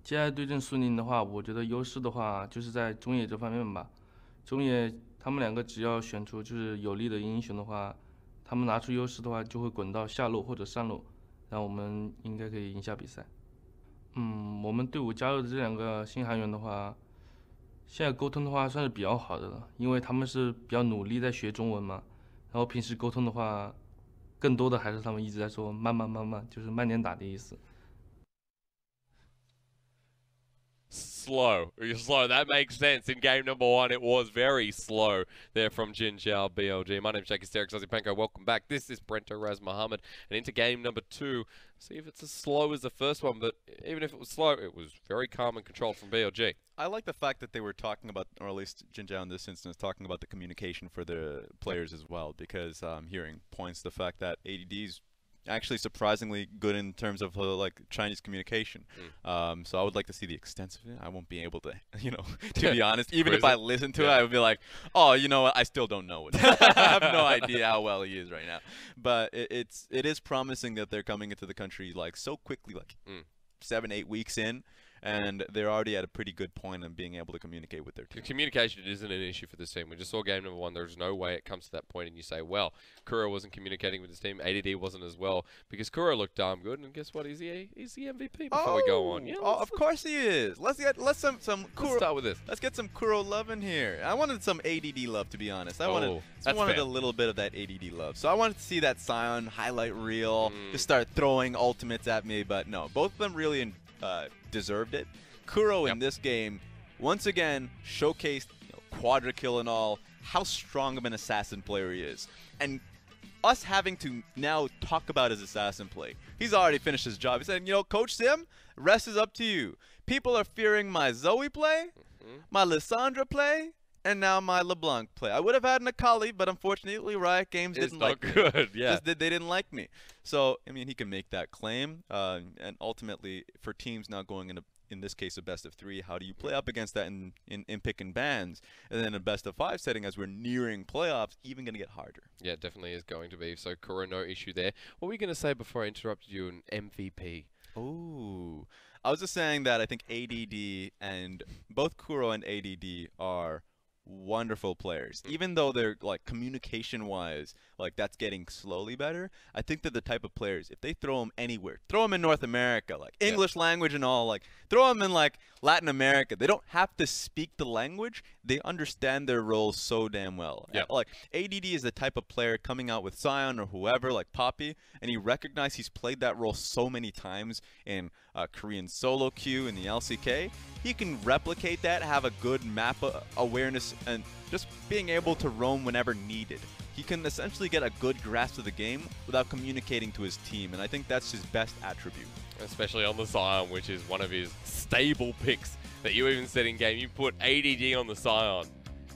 接下来对阵苏宁的话，我觉得优势的话就是在中野这方面吧。中野他们两个只要选出就是有利的英雄的话，他们拿出优势的话就会滚到下路或者上路，然后我们应该可以赢下比赛。我们队伍加入的这两个新韩援的话，现在沟通的话算是比较好的了，因为他们是比较努力在学中文嘛。然后平时沟通的话，更多的还是他们一直在说慢慢慢慢，就是慢点打的意思。Slow. You're slow. That makes sense. In game number 1, it was very slow there from Jinjiao BLG. My name's Jake Penko. Welcome back. This is Brento Raz Muhammad. And into game number 2. See if it's as slow as the first one, but even if it was slow, it was very calm and controlled from BLG. I like the fact that they were talking about, or at least Jinjiao in this instance, talking about the communication for the players as well, because I'm hearing points the fact that ADD's actually surprisingly good in terms of like Chinese communication. So I would like to see the extent of it. I won't be able to, to be honest, even if I listen to it, I would be like, oh, you know what, I still don't know it. I have no idea how well he is right now. But it is promising that they're coming into the country like so quickly, like 7-8 weeks in. And they're already at a pretty good point in being able to communicate with their team. Communication isn't an issue for this team. We just saw game number 1. There's no way it comes to that point and you say, well, Kuro wasn't communicating with his team. ADD wasn't as well because Kuro looked darn good. And guess what? He's the MVP before we go on. Yeah, of course he is. Let's some Kuro. Let's start with this. Let's get some Kuro love in here. I wanted some ADD love, to be honest. I wanted a little bit of that ADD love. So I wanted to see that Sion highlight reel, just start throwing ultimates at me. But no, both of them really deserved it. Kuro in this game, once again, showcased quadra kill and all, how strong of an assassin player he is. And us having to now talk about his assassin play. He's already finished his job. He said, Coach Sim, rest is up to you. People are fearing my Zoe play, my Lissandra play, and now my LeBlanc play. I would have had an Akali, but unfortunately Riot Games didn't like me. Yeah. They didn't like me. So, I mean, he can make that claim. And ultimately, for teams now going in this case, a best of 3, how do you play up against that in pick and bans? And then a best of 5 setting as we're nearing playoffs, even going to get harder. Yeah, it definitely is going to be. So, Kuro, no issue there. What were you going to say before I interrupted you in MVP? Ooh. I was just saying that I think ADD and both Kuro and ADD are wonderful players. Even though they're like communication-wise, like that's getting slowly better, I think they're the type of players, if they throw them anywhere, throw them in North America, like English language and all, like throw them in like Latin America, they don't have to speak the language, they understand their roles so damn well. Like ADD is the type of player coming out with Sion or whoever, like Poppy, and he recognized he's played that role so many times in Korean solo queue in the LCK. He can replicate that, have a good map awareness, and just being able to roam whenever needed. He can essentially get a good grasp of the game without communicating to his team, and I think that's his best attribute. Especially on the Sion, which is one of his stable picks that you even said in game. You put ADD on the Sion,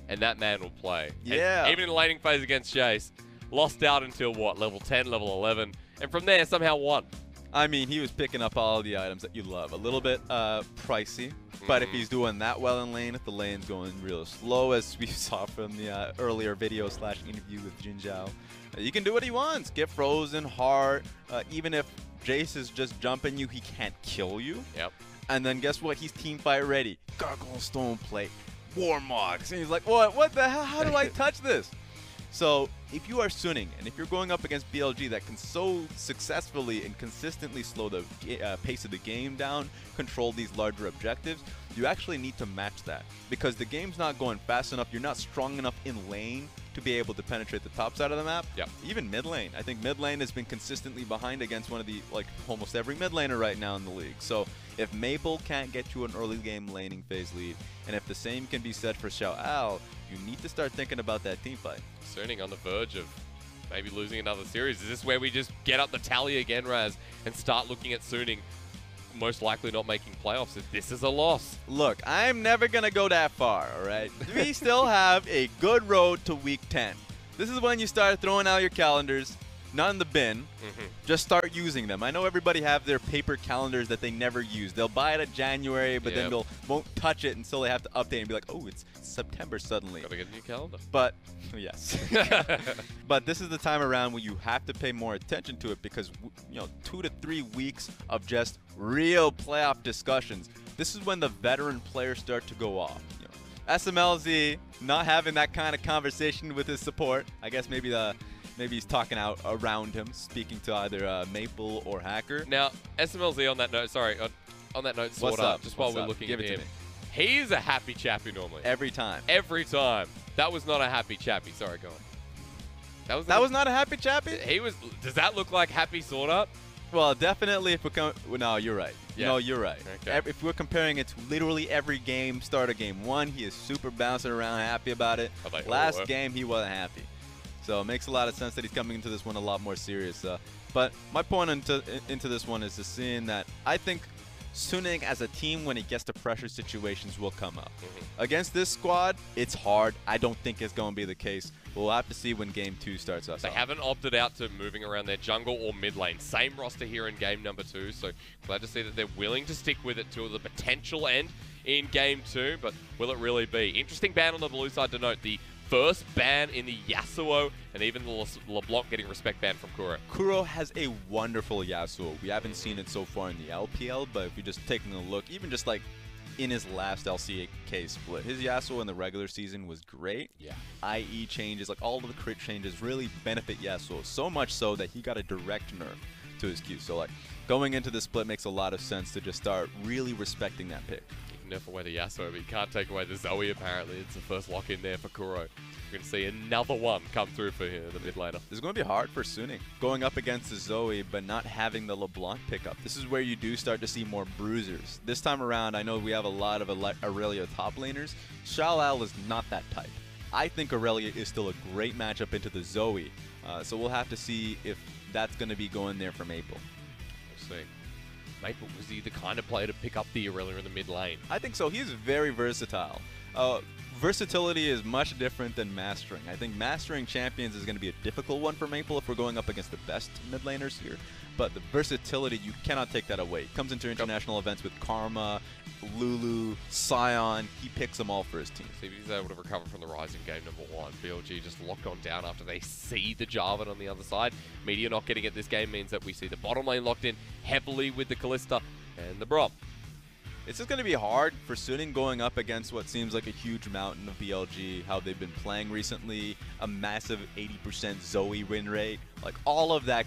and that man will play. Yeah. And even in the laning phase against Jace, lost out until what, level 10, level 11, and from there somehow won. I mean, he was picking up all the items that you love. A little bit pricey, but if he's doing that well in lane, if the lane's going real slow, as we saw from the earlier video / interview with Jinjiao, you can do what he wants. Get frozen hard. Even if Jace is just jumping you, he can't kill you. Yep. And then guess what? He's team fight ready. Gargoyle Stone Plate, Warmogs. And he's like, what the hell? How do I touch this? So if you are Suning, and if you're going up against BLG that can so successfully and consistently slow the pace of the game down, control these larger objectives, you actually need to match that. Because the game's not going fast enough, you're not strong enough in lane to be able to penetrate the top side of the map. Yep. Even mid lane. I think mid lane has been consistently behind against one of the, like, almost every mid laner right now in the league. So if Maple can't get you an early game laning phase lead, and if the same can be said for XiaoAL, you need to start thinking about that team fight. Suning on the verge of maybe losing another series. Is this where we just get up the tally again, Raz, and start looking at Suning most likely not making playoffs if this is a loss? Look, I'm never going to go that far, all right? We still have a good road to week 10. This is when you start throwing out your calendars, not in the bin. Just start using them. I know everybody have their paper calendars that they never use. They'll buy it in January, but then won't touch it until they have to update and be like, oh, it's September suddenly. Gotta get a new calendar. But, yes. But this is the time around where you have to pay more attention to it because, 2 to 3 weeks of just real playoff discussions this is when the veteran players start to go off. You know, Smlz not having that kind of conversation with his support. I guess maybe he's talking out around him, speaking to either Maple or Hacker. Now, Smlz on that note, sorry, on that note, SwordArT, just while we're looking at him. He's a happy chappy normally. Every time. Every time. That was not a happy chappy. Sorry, go on. That was not a happy chappy? He was. Does that look like happy SwordArT? Well, definitely if we're no, you're right. Yeah. No, you're right. Okay. If we're comparing it to literally every game, start of game 1, he is super bouncing around, happy about it. Last game, he wasn't happy. So it makes a lot of sense that he's coming into this one a lot more serious. But my point into this one is just seeing that I think Suning as a team, when it gets to pressure situations, will come up. Against this squad, it's hard. I don't think it's going to be the case. We'll have to see when Game 2 starts us They off. haven't opted out to moving around their jungle or mid lane. Same roster here in game number 2, so glad to see that they're willing to stick with it till the potential end in game 2, but will it really be? Interesting ban on the blue side to note. The first ban in the Yasuo, and even the LeBlanc getting respect ban from Kuro. Kuro has a wonderful Yasuo. We haven't seen it so far in the LPL, but if you're just taking a look, even just like in his last LCK split, his Yasuo in the regular season was great. Yeah. IE changes, like all of the crit changes really benefit Yasuo, so much so that he got a direct nerf to his Q. So like going into the split makes a lot of sense to just start really respecting that pick. You can nerf away the Yasuo, but you can't take away the Zoe apparently. It's the first lock in there for Kuro. We're going to see another one come through for here, the mid laner. It's going to be hard for Suning, going up against the Zoe, but not having the LeBlanc pickup. This is where you do start to see more bruisers. This time around, I know we have a lot of Irelia top laners. XiaoAL is not that type. I think Irelia is still a great matchup into the Zoe, so we'll have to see if that's going to be going there for Maple. We'll see. Maple, was he the kind of player to pick up the Irelia in the mid lane? I think so. He's very versatile. Versatility is much different than mastering. I think mastering champions is going to be a difficult one for Maple if we're going up against the best mid laners here. But the versatility, you cannot take that away. Comes into international events with Karma, Lulu, Sion. He picks them all for his team. See if he's able to recover from the rise in game number 1. BLG just locked on down after they see the Jarvan on the other side. Media not getting it this game means that we see the bottom lane locked in heavily with the Kalista and the Braum. It's just going to be hard for Suning going up against what seems like a huge mountain of BLG, how they've been playing recently, a massive 80% Zoe win rate. Like, all of that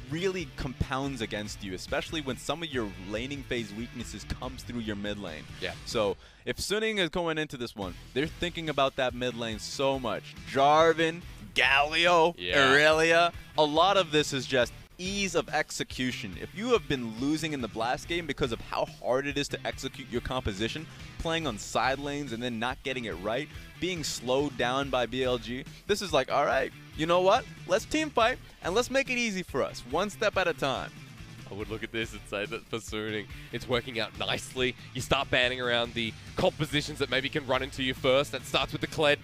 really compounds against you, especially when some of your laning phase weaknesses comes through your mid lane. Yeah. So, if Suning is going into this one, they're thinking about that mid lane so much. Jarvan, Galio, Irelia, a lot of this is just ease of execution. If you have been losing in the Blast game because of how hard it is to execute your composition, playing on side lanes and then not getting it right, being slowed down by BLG, this is like, all right, you know what? Let's team fight and let's make it easy for us, one step at a time. I would look at this and say that for Suning, it's working out nicely. You start banning around the compositions that maybe can run into you first. That starts with the Kled,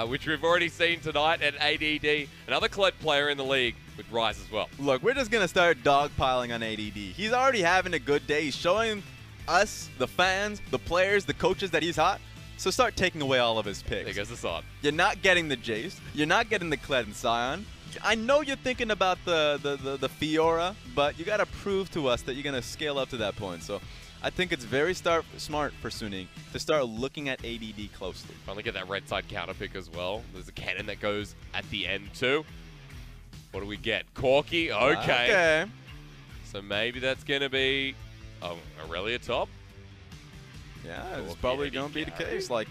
which we've already seen tonight at ADD. Another Kled player in the league with Rise as well. Look, we're just going to start dogpiling on ADD. He's already having a good day. He's showing us, the fans, the players, the coaches that he's hot. So start taking away all of his picks. There goes the side. You're not getting the Jace. You're not getting the Kled and Sion. I know you're thinking about the Fiora, but you got to prove to us that you're going to scale up to that point. So I think it's very smart for Suning to start looking at ADD closely. Finally get that red side counter pick as well. There's a cannon that goes at the end too. What do we get? Corki, okay. So maybe that's going to be Irelia top. Yeah, it's probably going to be the case. Like,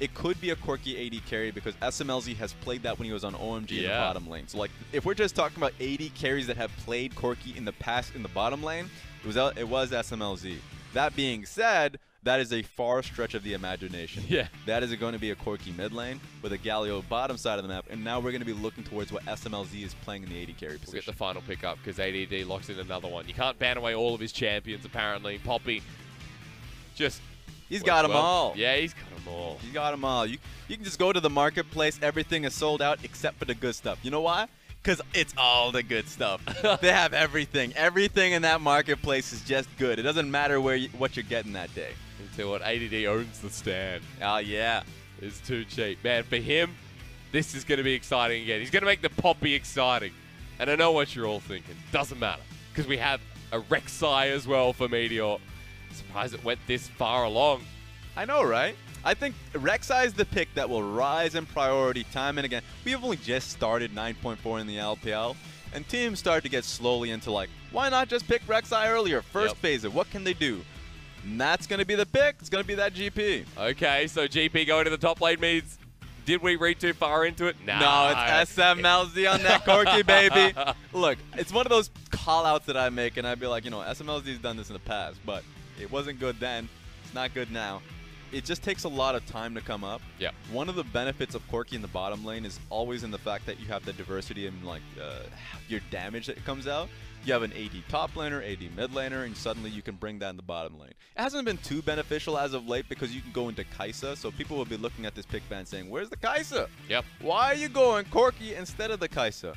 it could be a Corki AD carry because Smlz has played that when he was on OMG in the bottom lane. So, like, if we're just talking about AD carries that have played Corki in the past in the bottom lane, it was Smlz. That being said, that is a far stretch of the imagination. Yeah. That is going to be a Corki mid lane with a Galio bottom side of the map, and now we're going to be looking towards what Smlz is playing in the AD carry position. We'll get the final pick up because ADD locks in another one. You can't ban away all of his champions, apparently. Poppy just... He's got them all. Yeah, he's got them all. He's got them all. You can just go to the marketplace. Everything is sold out except for the good stuff. You know why? Because it's all the good stuff. They have everything. Everything in that marketplace is just good. It doesn't matter what you're getting that day. Until what ADD owns the stand. Oh, yeah. It's too cheap. Man, for him, this is going to be exciting again. He's going to make the Poppy exciting. And I know what you're all thinking. Doesn't matter. Because we have a Rek'Sai as well for Meteor. Surprised it went this far along. I know, right? I think Rek'Sai is the pick that will rise in priority time and again. We have only just started 9.4 in the LPL, and teams start to get slowly into like, why not just pick Rek'Sai earlier? First phase it, what can they do? And that's going to be the pick. It's going to be that GP. Okay, so GP going to the top lane means, did we read too far into it? Nah. No, it's Smlz on that Corki, baby. Look, it's one of those call-outs that I make, and I'd be like, you know, Smlz's done this in the past, but it wasn't good then. It's not good now. It just takes a lot of time to come up. Yeah. One of the benefits of Corki in the bottom lane is always in the fact that you have the diversity in like your damage that comes out. You have an AD top laner, AD mid laner, and suddenly you can bring that in the bottom lane. It hasn't been too beneficial as of late because you can go into Kaisa, so people will be looking at this pick ban saying, where's the Kaisa? Yep. Why are you going Corki instead of the Kaisa?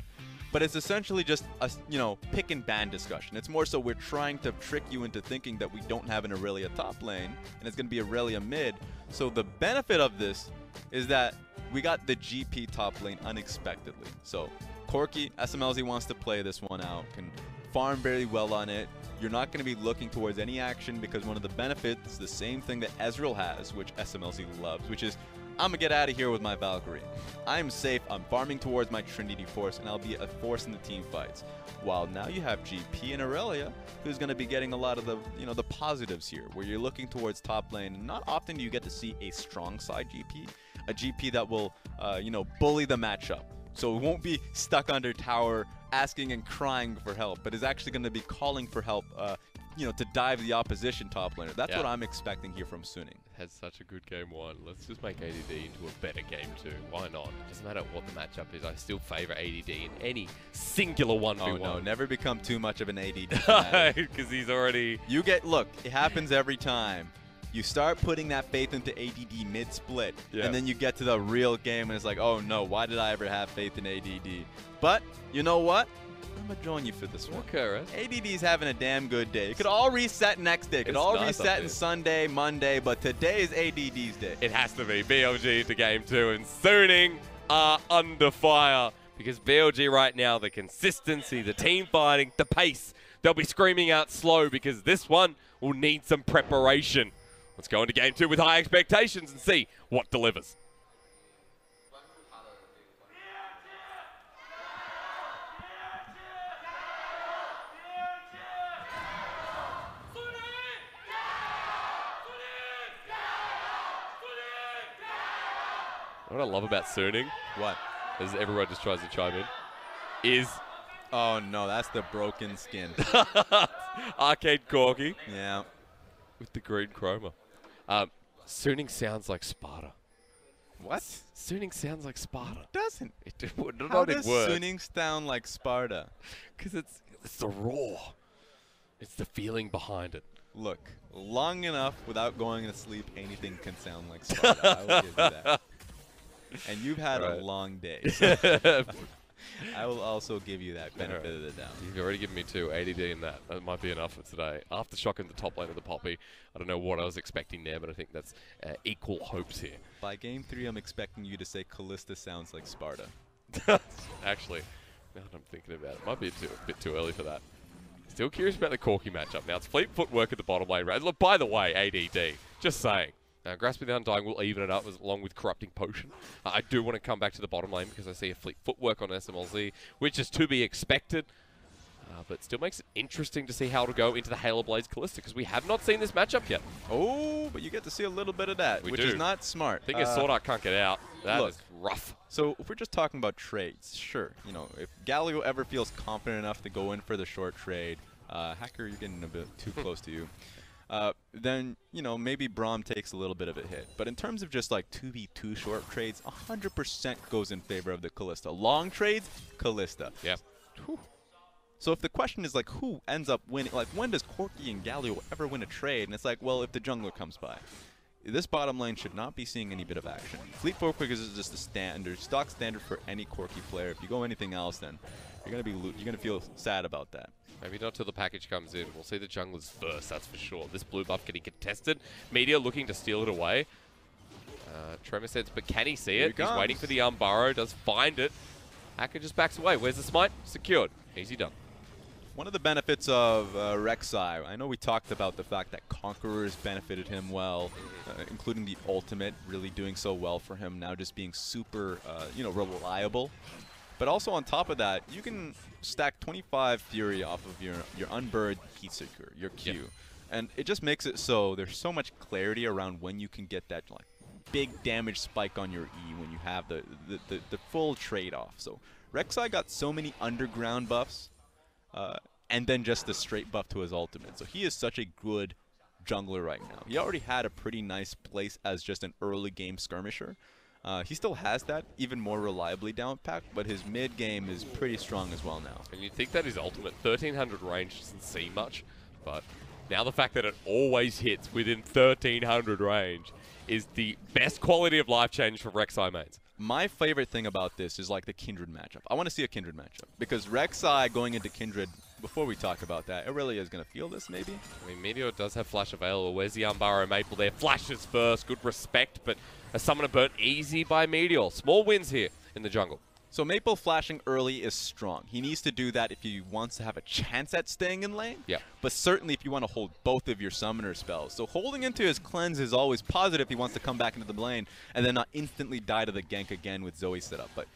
But it's essentially just a, you know, pick and ban discussion. It's more so we're trying to trick you into thinking that we don't have an Irelia top lane, and it's going to be Irelia mid. So the benefit of this is that we got the GP top lane unexpectedly. So Corki, Smlz wants to play this one out, can farm very well on it. You're not going to be looking towards any action because one of the benefits is the same thing that Ezreal has, which Smlz loves, which is I'm going to get out of here with my Valkyrie. I'm safe, I'm farming towards my Trinity Force, and I'll be a force in the team fights. While now you have GP and Irelia, who's going to be getting a lot of the, you know, the positives here, where you're looking towards top lane. And not often do you get to see a strong side GP, a GP that will, you know, bully the matchup. So it won't be stuck under tower asking and crying for help, but is actually going to be calling for help, you know, to dive the opposition top laner. That's what I'm expecting here from Suning. Had such a good game one. Let's just make ADD into a better game two. Why not? Doesn't matter what the matchup is. I still favor ADD in any singular 1v1. Oh no, never become too much of an ADD. Because he's already... You get, look, it happens every time. You start putting that faith into ADD mid-split, and then you get to the real game, and it's like, oh no, why did I ever have faith in ADD? But, you know what? I'm going to join you for this one. Okay, right? ADD's having a damn good day. It could all reset next day. It could all reset in Sunday, Monday, but today is ADD's day. It has to be. BLG into game two, and Suning are under fire. Because BLG right now, the consistency, the team fighting, the pace, they'll be screaming out slow because this one will need some preparation. Let's go into game two with high expectations and see what delivers. What I love about Suning, what? As everyone just tries to chime in, is... Oh no, that's the broken skin. Arcade Corki. Yeah. With the green chroma. Suning sounds like Sparta. What? Suning sounds like Sparta. It doesn't. How does Suning sound like Sparta? Because it's the raw. It's the feeling behind it. Look, long enough without going to sleep, anything can sound like Sparta. I will give you that. And you've had a long day. So I will also give you that benefit of the doubt. You've already given me 2 ADD in that. That might be enough for today. After shocking the top lane of the Poppy, I don't know what I was expecting there, but I think that's equal hopes here. By game 3, I'm expecting you to say Kalista sounds like Sparta. Actually, now that I'm thinking about it, might be a bit too early for that. Still curious about the Corki matchup. Now, it's fleet footwork at the bottom lane. Right? Look, by the way, ADD, just saying. Grasping the Undying will even it up along with Corrupting Potion. I do want to come back to the bottom lane because I see a fleet footwork on Smlz, which is to be expected. But still makes it interesting to see how to go into the Halo Blaze Kalista because we have not seen this matchup yet. Oh, but you get to see a little bit of that, which is not smart. I think SwordArT can't get out. That is rough. So if we're just talking about trades, sure. You know, if Galio ever feels confident enough to go in for the short trade, Hacker, you're getting a bit too close to you. Then, you know, maybe Braum takes a little bit of a hit. But in terms of just like 2v2 short trades, 100% goes in favor of the Kalista. Long trades, Kalista. Yeah. Whew. So if the question is like who ends up winning, like when does Corki and Galio ever win a trade? And it's like, well, if the jungler comes by. This bottom lane should not be seeing any bit of action. Fleet footwork is just the standard, stock standard for any Corki player. If you go anything else, then you're gonna feel sad about that. Maybe not till the package comes in. We'll see the junglers first, that's for sure. This blue buff getting contested. Meteor looking to steal it away. Tremor says, but can he see it? He's waiting for the Burrow, does find it. Hacker just backs away. Where's the smite? Secured. Easy done. One of the benefits of Rek'Sai, I know we talked about the fact that Conquerors benefited him well, including the ultimate really doing so well for him, now just being super, you know, reliable. But also on top of that, you can stack 25 Fury off of your Unburied Heat Seeker, your Q. Yep. And it just makes it so there's so much clarity around when you can get that like big damage spike on your E when you have the full trade-off. So Rek'Sai got so many underground buffs, and then just the straight buff to his ultimate. So he is such a good jungler right now. He already had a pretty nice place as just an early game skirmisher. He still has that even more reliably down pack, but his mid game is pretty strong as well now. And you'd think that his ultimate 1300 range doesn't seem much, but now the fact that it always hits within 1300 range is the best quality of life change for Rek'Sai mains. My favorite thing about this is like the Kindred matchup. I want to see a Kindred matchup because Rek'Sai going into Kindred, before we talk about that, Irelia is going to feel this maybe. I mean, Metoer does have Flash available. Where's the Unburrow Maple there? Flashes first, good respect, but a summoner burnt easy by Metoer. Small wins here in the jungle. So Maple flashing early is strong. He needs to do that if he wants to have a chance at staying in lane. Yeah. But certainly if you want to hold both of your summoner spells. So holding into his cleanse is always positive if he wants to come back into the lane and then not instantly die to the gank again with Zoe set up. But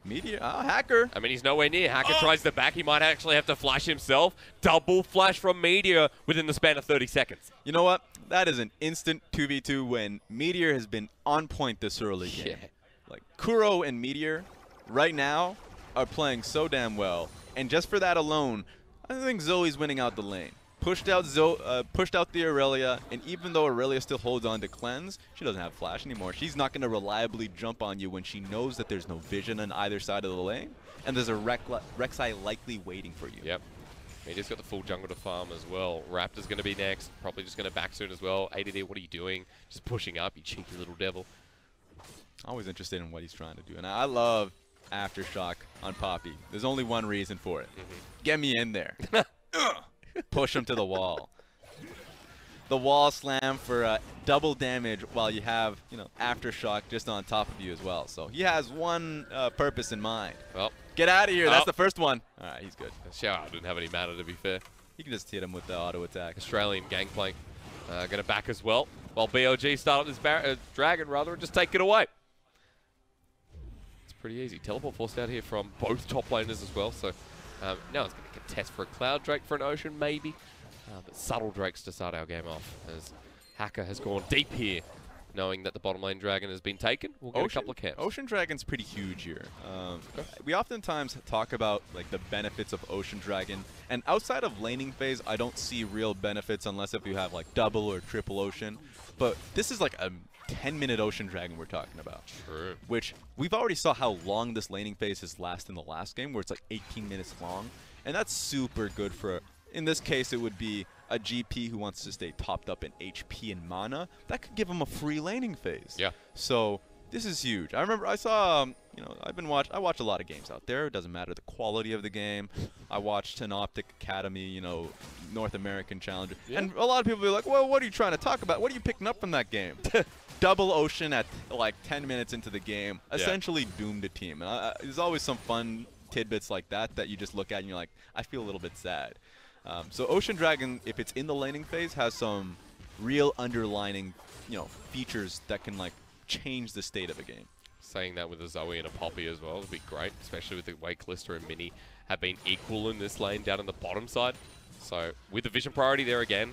Metoer, Hacker. I mean, he's nowhere near. Hacker tries the back. He might actually have to flash himself. Double flash from Metoer within the span of 30 seconds. You know what? That is an instant 2v2 win. Metoer has been on point this early game. Yeah. Like Kuro and Metoer right now are playing so damn well, and just for that alone, I think Zoe's winning out the lane. Pushed out the Irelia, and even though Irelia still holds on to cleanse, she doesn't have flash anymore. She's not going to reliably jump on you when she knows that there's no vision on either side of the lane, and there's a Rek'Sai likely waiting for you. Yep. He's got the full jungle to farm as well. Raptor's going to be next, probably just going to back soon as well. ADD, what are you doing? Just pushing up, you cheeky little devil. Always interested in what he's trying to do, and I love Aftershock on Poppy. There's only one reason for it. Get me in there. Push him to the wall. The wall slam for double damage while you have, you know, Aftershock just on top of you as well. So he has one purpose in mind. Well, get out of here. That's the first one. All right, he's good. XiaoAL didn't have any mana, to be fair. You can just hit him with the auto attack. Australian Gangplank going to back as well. While BLG start up this dragon, rather, and just take it away. Pretty easy. Teleport forced out here from both top laners as well, so now it's going to contest for a Cloud Drake for an Ocean, maybe. But subtle Drakes to start our game off, as Hacker has gone deep here, knowing that the bottom lane dragon has been taken. We'll get a couple of camps. Ocean Dragon's pretty huge here. We oftentimes talk about like the benefits of Ocean Dragon, and outside of laning phase, I don't see real benefits unless if you have like double or triple Ocean. But this is like a 10-minute Ocean Dragon we're talking about. True. Which we've already saw how long this laning phase has lasted in the last game, where it's like 18 minutes long. And that's super good for, in this case, it would be a GP who wants to stay topped up in HP and mana. That could give him a free laning phase. Yeah. So this is huge. I remember I saw, you know, I watch a lot of games out there. It doesn't matter the quality of the game. I watched an Optic Academy, you know, North American Challenger. Yeah. And a lot of people be like, well, what are you trying to talk about? What are you picking up from that game? Double Ocean at like 10 minutes into the game, essentially doomed a team. And there's always some fun tidbits like that that you just look at and you're like, I feel a little bit sad. So Ocean Dragon, if it's in the laning phase, has some real underlining, you know, features that can like change the state of a game. Saying that with a Zoe and a Poppy as well would be great, especially with the way Kalista and Mini have been equal in this lane down on the bottom side. So with the Vision priority there again,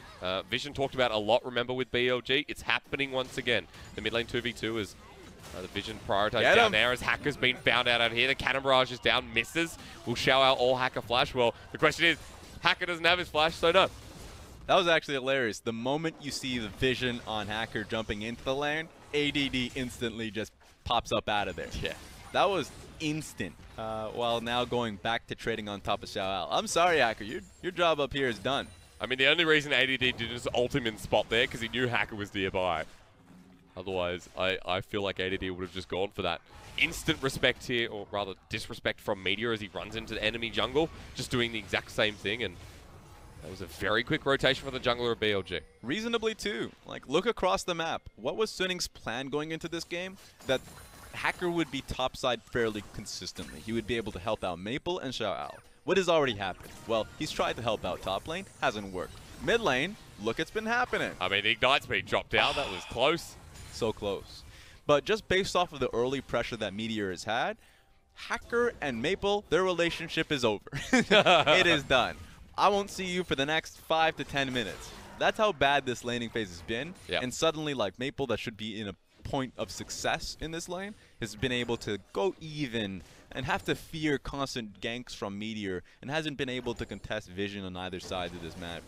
Vision talked about a lot, remember, with BLG. It's happening once again. The mid lane 2v2 is the Vision prioritized down there as Hacker's been found out here. The Cannon Barrage is down, misses. Will XiaoAL all Hacker flash? Well, the question is, Hacker doesn't have his flash, so no. That was actually hilarious. The moment you see the Vision on Hacker jumping into the lane, ADD instantly just pops up out of there. Yeah. That was instant, while now going back to trading on top of XiaoAL. I'm sorry, Hacker. Your job up here is done. I mean, the only reason ADD did his ultimate spot there because he knew Hacker was nearby. Otherwise, I feel like ADD would have just gone for that instant respect here, or rather disrespect from Metoer as he runs into the enemy jungle, just doing the exact same thing. And that was a very quick rotation for the jungler of BLG. Reasonably, too. Like, look across the map. What was Sunning's plan going into this game? That Hacker would be topside fairly consistently. He would be able to help out Maple and XiaoAL. What has already happened? Well, he's tried to help out top lane, hasn't worked. Mid lane, look, it's been happening. I mean, the Ignite's been dropped out. That was close. So close. But just based off of the early pressure that Metoer has had, FLICKR and Maple, their relationship is over. It is done. I won't see you for the next 5 to 10 minutes. That's how bad this laning phase has been. Yep. And suddenly, like, Maple, that should be in a point of success in this lane, has been able to go even and have to fear constant ganks from Metoer and hasn't been able to contest vision on either side of this map.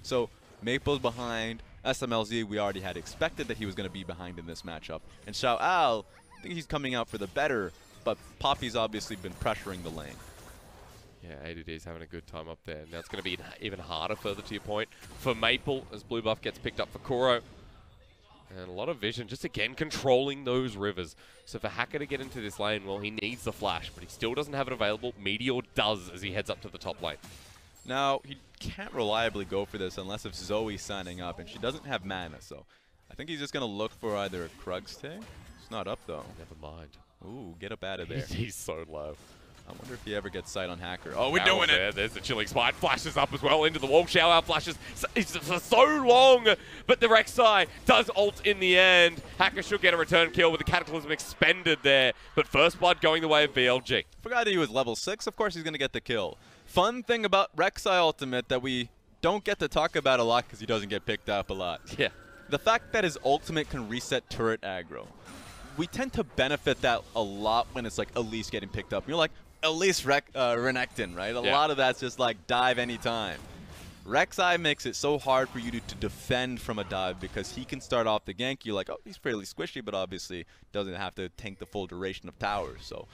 So Maple's behind. Smlz, we already had expected that he was going to be behind in this matchup. And XiaoAL, I think he's coming out for the better, but Poppy's obviously been pressuring the lane. Yeah, ADD's having a good time up there. Now it's going to be even harder, further to your point, for Maple as blue buff gets picked up for Kuro. And a lot of vision, just again controlling those rivers. So for Hacker to get into this lane, well, he needs the flash, but he still doesn't have it available. Metoer does as he heads up to the top lane. Now, he can't reliably go for this unless if Zoe's signing up, and she doesn't have mana, so I think he's just going to look for either a Krug's Tay. It's not up, though. Never mind. Ooh, get up out of there. He's so low. I wonder if he ever gets sight on Hacker. Oh, we're Barrel's doing it! there. There's the chilling spine. Flashes up as well into the wall. XiaoAL flashes for so long, but the Rek'Sai does ult in the end. Hacker should get a return kill with the Cataclysm expended there, but first blood going the way of BLG. Forgot that he was level 6. Of course he's going to get the kill. Fun thing about Rek'Sai ultimate that we don't get to talk about a lot because he doesn't get picked up a lot. Yeah. The fact that his ultimate can reset turret aggro. We tend to benefit that a lot when it's like Elise getting picked up. You're like, Elise Renekton, right? A lot of that's just like dive anytime. Rek'Sai makes it so hard for you to defend from a dive because he can start off the gank. You're like, oh, he's fairly squishy, but obviously doesn't have to tank the full duration of towers. So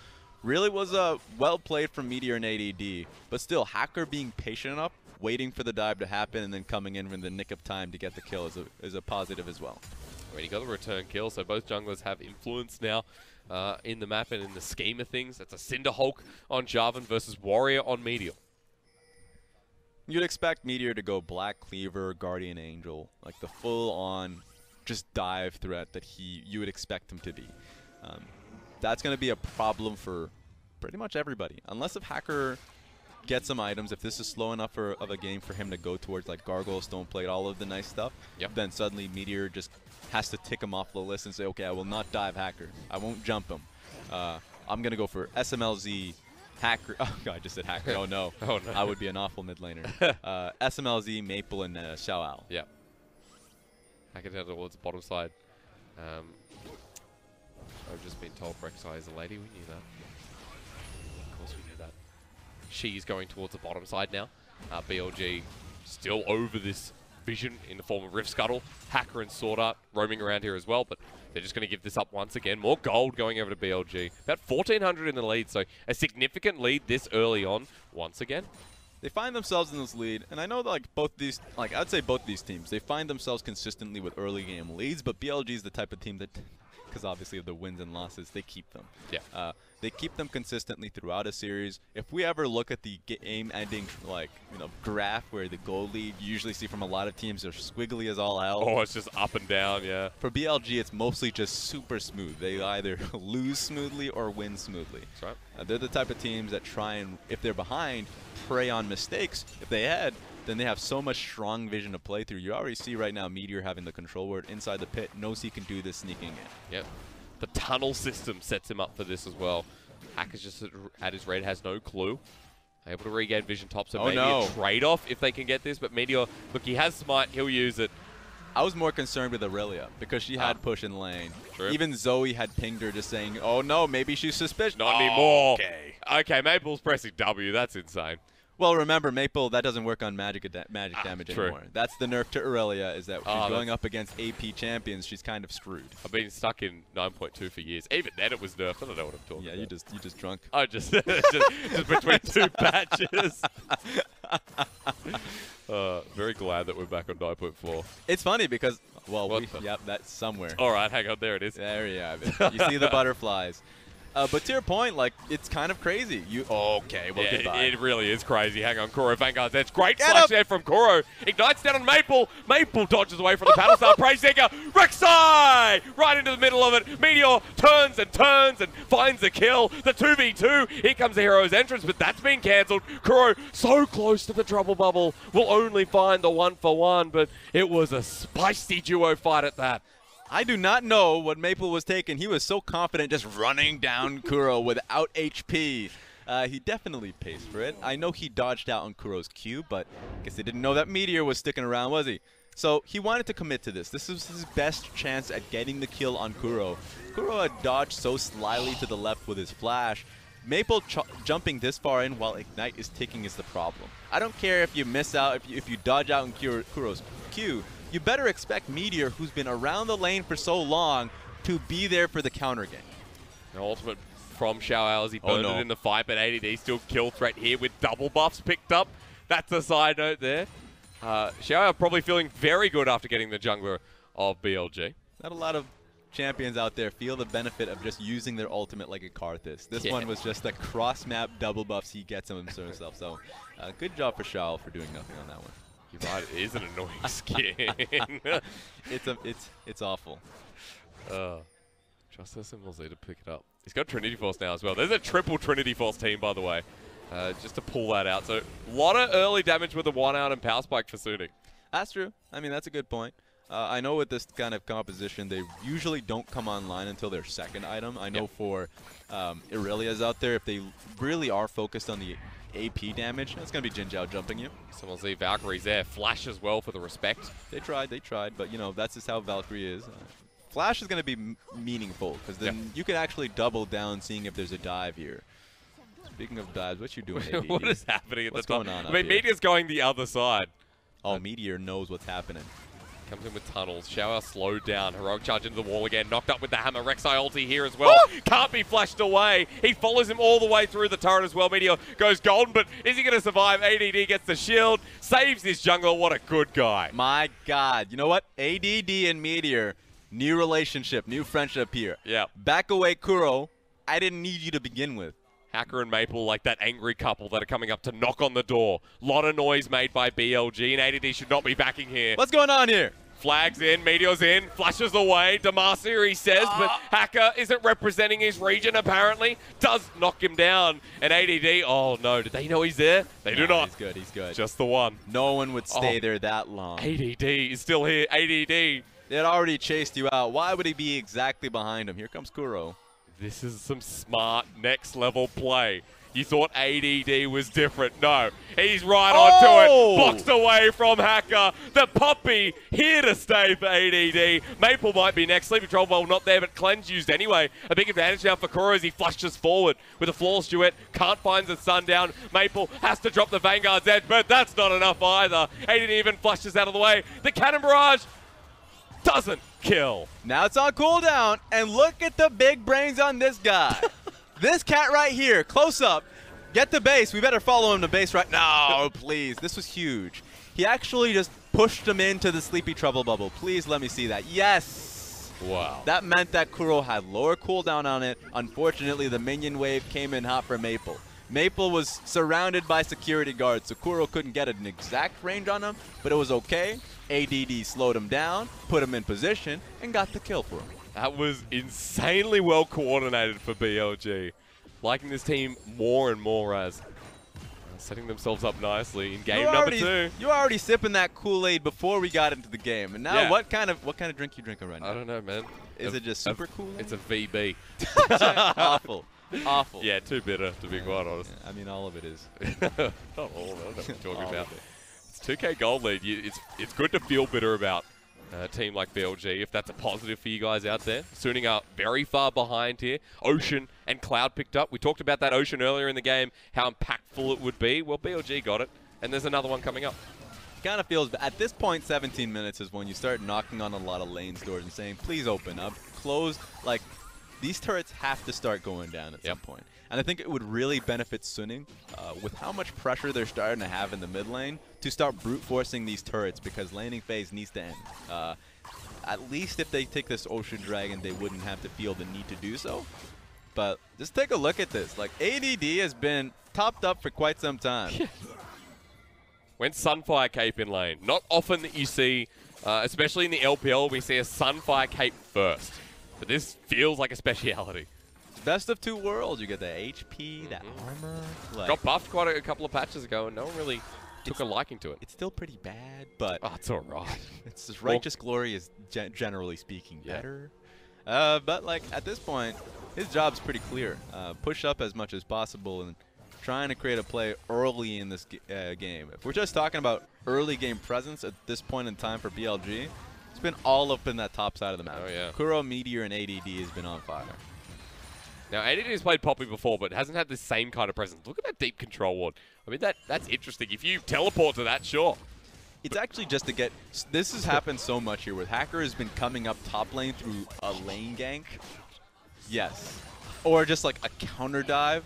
really was well played from Metoer and ADD, but still Hacker being patient enough, waiting for the dive to happen, and then coming in the nick of time to get the kill is a positive as well. He got the return kill, so both junglers have influence now in the map and in the scheme of things. That's a Cinder Hulk on Jarvan versus Warrior on Metoer. You'd expect Metoer to go Black Cleaver, Guardian Angel, like the full-on just dive threat that you would expect him to be. That's going to be a problem for pretty much everybody, unless if Hacker gets some items. If this is slow enough of a game for him to go towards like Gargoyle, Stoneplate, all of the nice stuff, then suddenly Metoer just has to tick him off the list and say, okay, I will not dive Hacker. I won't jump him. I'm going to go for Smlz, Hacker. Oh, God, I just said Hacker. Oh, no. Oh, no. I would be an awful mid laner. Smlz, Maple, and XiaoAL. Yeah. Hacker down towards the bottom side. I've just been told Rek'Sai is a lady. We knew that. Of course we knew that. She's going towards the bottom side now. BLG still over this vision in the form of Rift Scuttle. Hacker and SwordArT roaming around here as well, but they're just going to give this up once again. More gold going over to BLG. About 1,400 in the lead, so a significant lead this early on once again. They find themselves in this lead, and I know that like both these, like I'd say both these teams, they find themselves consistently with early game leads, but BLG is the type of team that, because obviously of the wins and losses, they keep them. Yeah. They keep them consistently throughout a series. If we ever look at the game-ending graph where the goal lead you usually see from a lot of teams are squiggly as all hell. Oh, it's just up and down, yeah. For BLG, it's mostly just super smooth. They either lose smoothly or win smoothly. That's right. They're the type of teams that try and, if they're behind, prey on mistakes. If they head, then they have so much strong vision to play through. You already see right now Metoer having the control word inside the pit, knows he can do this sneaking in. Yep. The tunnel system sets him up for this as well. Hacker's just at his red, has no clue. Able to regain vision top, so maybe a trade-off if they can get this. But Metoer, look, he has smite, he'll use it. I was more concerned with Irelia because she had push in lane. True. Even Zoe had pinged her just saying, oh no, maybe she's suspicious. Not anymore. Okay, Maple's pressing W, that's insane. Well, remember, Maple, that doesn't work on magic damage anymore. That's the nerf to Irelia, is that she's going up against AP champions. She's kind of screwed. I've been stuck in 9.2 for years. Even then, it was nerfed. I don't know what I'm talking about. Yeah, you just drunk. I just between two patches. Very glad that we're back on 9.4. It's funny because, well, yep, that's somewhere. All right, hang on, there it is. There you have it. You see the butterflies. But to your point, like, it's kind of crazy. Okay, well, yeah, goodbye. It really is crazy. Hang on, Kuro, Vanguard's edge. Great flash there from Kuro. Ignites down on Maple. Maple dodges away from the paddle star. Prey Seeker. Rek'Sai! Right into the middle of it. Meteor turns and turns and finds the kill. The 2v2. Here comes the hero's entrance, but that's been cancelled. Kuro so close to the trouble bubble. Will only find the 1-for-1, but it was a spicy duo fight at that. I do not know what Maple was taking. He was so confident just running down Kuro without HP. He definitely pays for it. I know he dodged out on Kuro's Q, but I guess he didn't know that Meteor was sticking around, was he? So he wanted to commit to this. This was his best chance at getting the kill on Kuro. Kuro had dodged so slyly to the left with his flash. Maple jumping this far in while Ignite is ticking is the problem. I don't care if you miss out, if you dodge out on Kuro's Q. You better expect Meteor, who's been around the lane for so long, to be there for the counter game. An ultimate from XiaoAL as he burned it in the fight, but ADD still kill threat here with double buffs picked up. That's a side note there. XiaoAL probably feeling very good after getting the jungler of BLG. Not a lot of champions out there feel the benefit of just using their ultimate like a Karthus. This one was just the cross-map double buffs he gets himself. So good job for XiaoAL for doing nothing on that one. You're right, it is an annoying skin. It's awful. Just has Smlz to pick it up. He's got Trinity Force now as well. There's a triple Trinity Force team, by the way, just to pull that out. So a lot of early damage with the 1-out and Power Spike for Suning. That's true. I mean, that's a good point. I know with this kind of composition, they usually don't come online until their second item. I know for Irelia's out there, if they really are focused on the AP damage, that's going to be Jinjiao jumping you. Smlz, Valkyrie's there. Flash as well for the respect. They tried, but, you know, that's just how Valkyrie is. Flash is going to be meaningful, because then you can actually double down seeing if there's a dive here. Speaking of dives, what you doing, ADD? What is happening at What's the top? going on I mean, Meteor's going the other side. Oh, Meteor knows what's happening. Comes in with tunnels. XiaoAL slowed down. Heroic charge into the wall again. Knocked up with the hammer. Rek'Sai ulti here as well. Can't be flashed away. He follows him all the way through the turret as well. Meteor goes golden, but is he going to survive? ADD gets the shield. Saves his jungler. What a good guy. My God. You know what? ADD and Meteor, new relationship, new friendship here. Yeah. Back away, Kuro. I didn't need you to begin with. Hacker and Maple like that angry couple that are coming up to knock on the door. Lot of noise made by BLG, and ADD should not be backing here. What's going on here? Flags in, Meteor's in, flashes away. Demacia, he says, but Hacker isn't representing his region, apparently. Does knock him down. And ADD, oh no, did they know he's there? They do not. He's good. Just the one. No one would stay there that long. ADD is still here. ADD. They had already chased you out. Why would he be exactly behind him? Here comes Kuro. This is some smart next level play. You thought ADD was different. No, he's right onto it. Boxed away from Hacker. The puppy here to stay for ADD. Maple might be next. Sleepy Troll Ball not there, but Cleanse used anyway. A big advantage now for Kuro as he flushes forward with a flawless duet. Can't find the sundown. Maple has to drop the Vanguard's edge, but that's not enough either. ADD even flushes out of the way. The Cannon Barrage doesn't kill. Now it's on cooldown, and look at the big brains on this guy. This cat right here, close up. Get the base. We better follow him to base right now. No, please. This was huge. He actually just pushed him into the Sleepy Trouble Bubble. Please let me see that. Yes. Wow. That meant that Kuro had lower cooldown on it. Unfortunately, the minion wave came in hot for Maple. Maple was surrounded by security guards, so Kuro couldn't get an exact range on him, but it was okay. ADD slowed him down, put him in position, and got the kill for him. That was insanely well coordinated for BLG. Liking this team more and more as setting themselves up nicely in game number 2. You were already sipping that Kool-Aid before we got into the game, and now what kind of drink you drinking right now? I don't know, man. Is it just super Kool-Aid? It's a VB. Awful. Awful. Yeah, too bitter, to be quite honest. Yeah, I mean, all of it is. Not all of it. I don't know what you're talking about. It's 2K gold lead. It's good to feel bitter about a team like BLG, if that's a positive for you guys out there. Suning are very far behind here. Ocean and Cloud picked up. We talked about that Ocean earlier in the game, how impactful it would be. Well, BLG got it, and there's another one coming up. Kind of feels, at this point, 17 minutes is when you start knocking on a lot of lanes doors and saying, please open up, close, like, these turrets have to start going down at some point. And I think it would really benefit Suning with how much pressure they're starting to have in the mid lane to start brute forcing these turrets because laning phase needs to end. At least if they take this Ocean Dragon, they wouldn't have to feel the need to do so. But just take a look at this. Like, ADD has been topped up for quite some time. When Sunfire Cape in lane. Not often that you see, especially in the LPL, we see a Sunfire Cape first. But this feels like a speciality. Best of two worlds. You get the HP, that armor. Like, got buffed quite a couple of patches ago, and no one really took a liking to it. It's still pretty bad, but oh, it's all right. It's just righteous glory is generally speaking better. But like at this point, his job's pretty clear. Push up as much as possible and trying to create a play early in this game. If we're just talking about early game presence at this point in time for BLG, it's been all up in that top side of the map. Oh yeah. Kuro, Meteor, and ADD has been on fire. Now, ADD has played Poppy before, but hasn't had the same kind of presence. Look at that deep control ward. I mean, that's interesting. If you teleport to that, sure. It's actually just to get... This has happened so much here, with Hacker has been coming up top lane through a lane gank. Yes. Or just like a counter dive.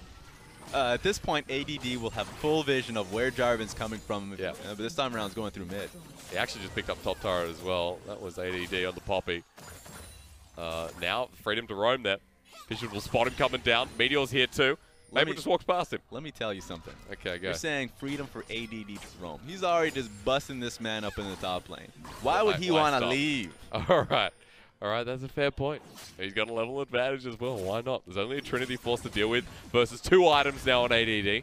At this point, ADD will have full vision of where Jarvan's coming from. Yeah. But this time around, it's going through mid. He actually just picked up top turret as well. That was ADD on the Poppy. Now, freedom to roam there. Vision will spot him coming down. Meteor's here too. Maybe just walks past him. Let me tell you something. Okay, go. You're saying freedom for ADD to roam. He's already just busting this man up in the top lane. Why would he want to leave? All right. All right, that's a fair point. He's got a level advantage as well. Why not? There's only a Trinity Force to deal with versus 2 items now on ADD.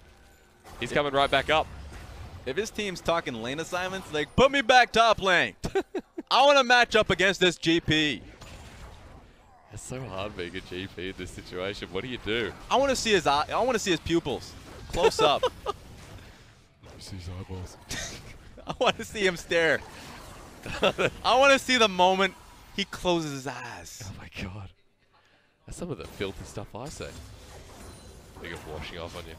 He's coming right back up. If his team's talking lane assignments, like, put me back top lane. I want to match up against this GP. It's so hard being a GP in this situation. What do you do? I want to see his eye. I want to see his pupils close up. See his eyeballs. I want to see him stare. I want to see the moment he closes his eyes. Oh my god. That's some of the filthy stuff I say. Think of washing off on you.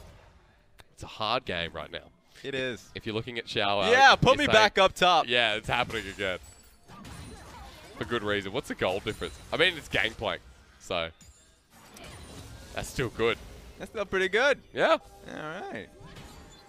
It's a hard game right now. It is. If you're looking at XiaoAL, yeah, put me back up top. Yeah, it's happening again. For good reason. What's the goal difference? I mean, it's Gangplank, so that's still good. That's still pretty good. Yeah. All right.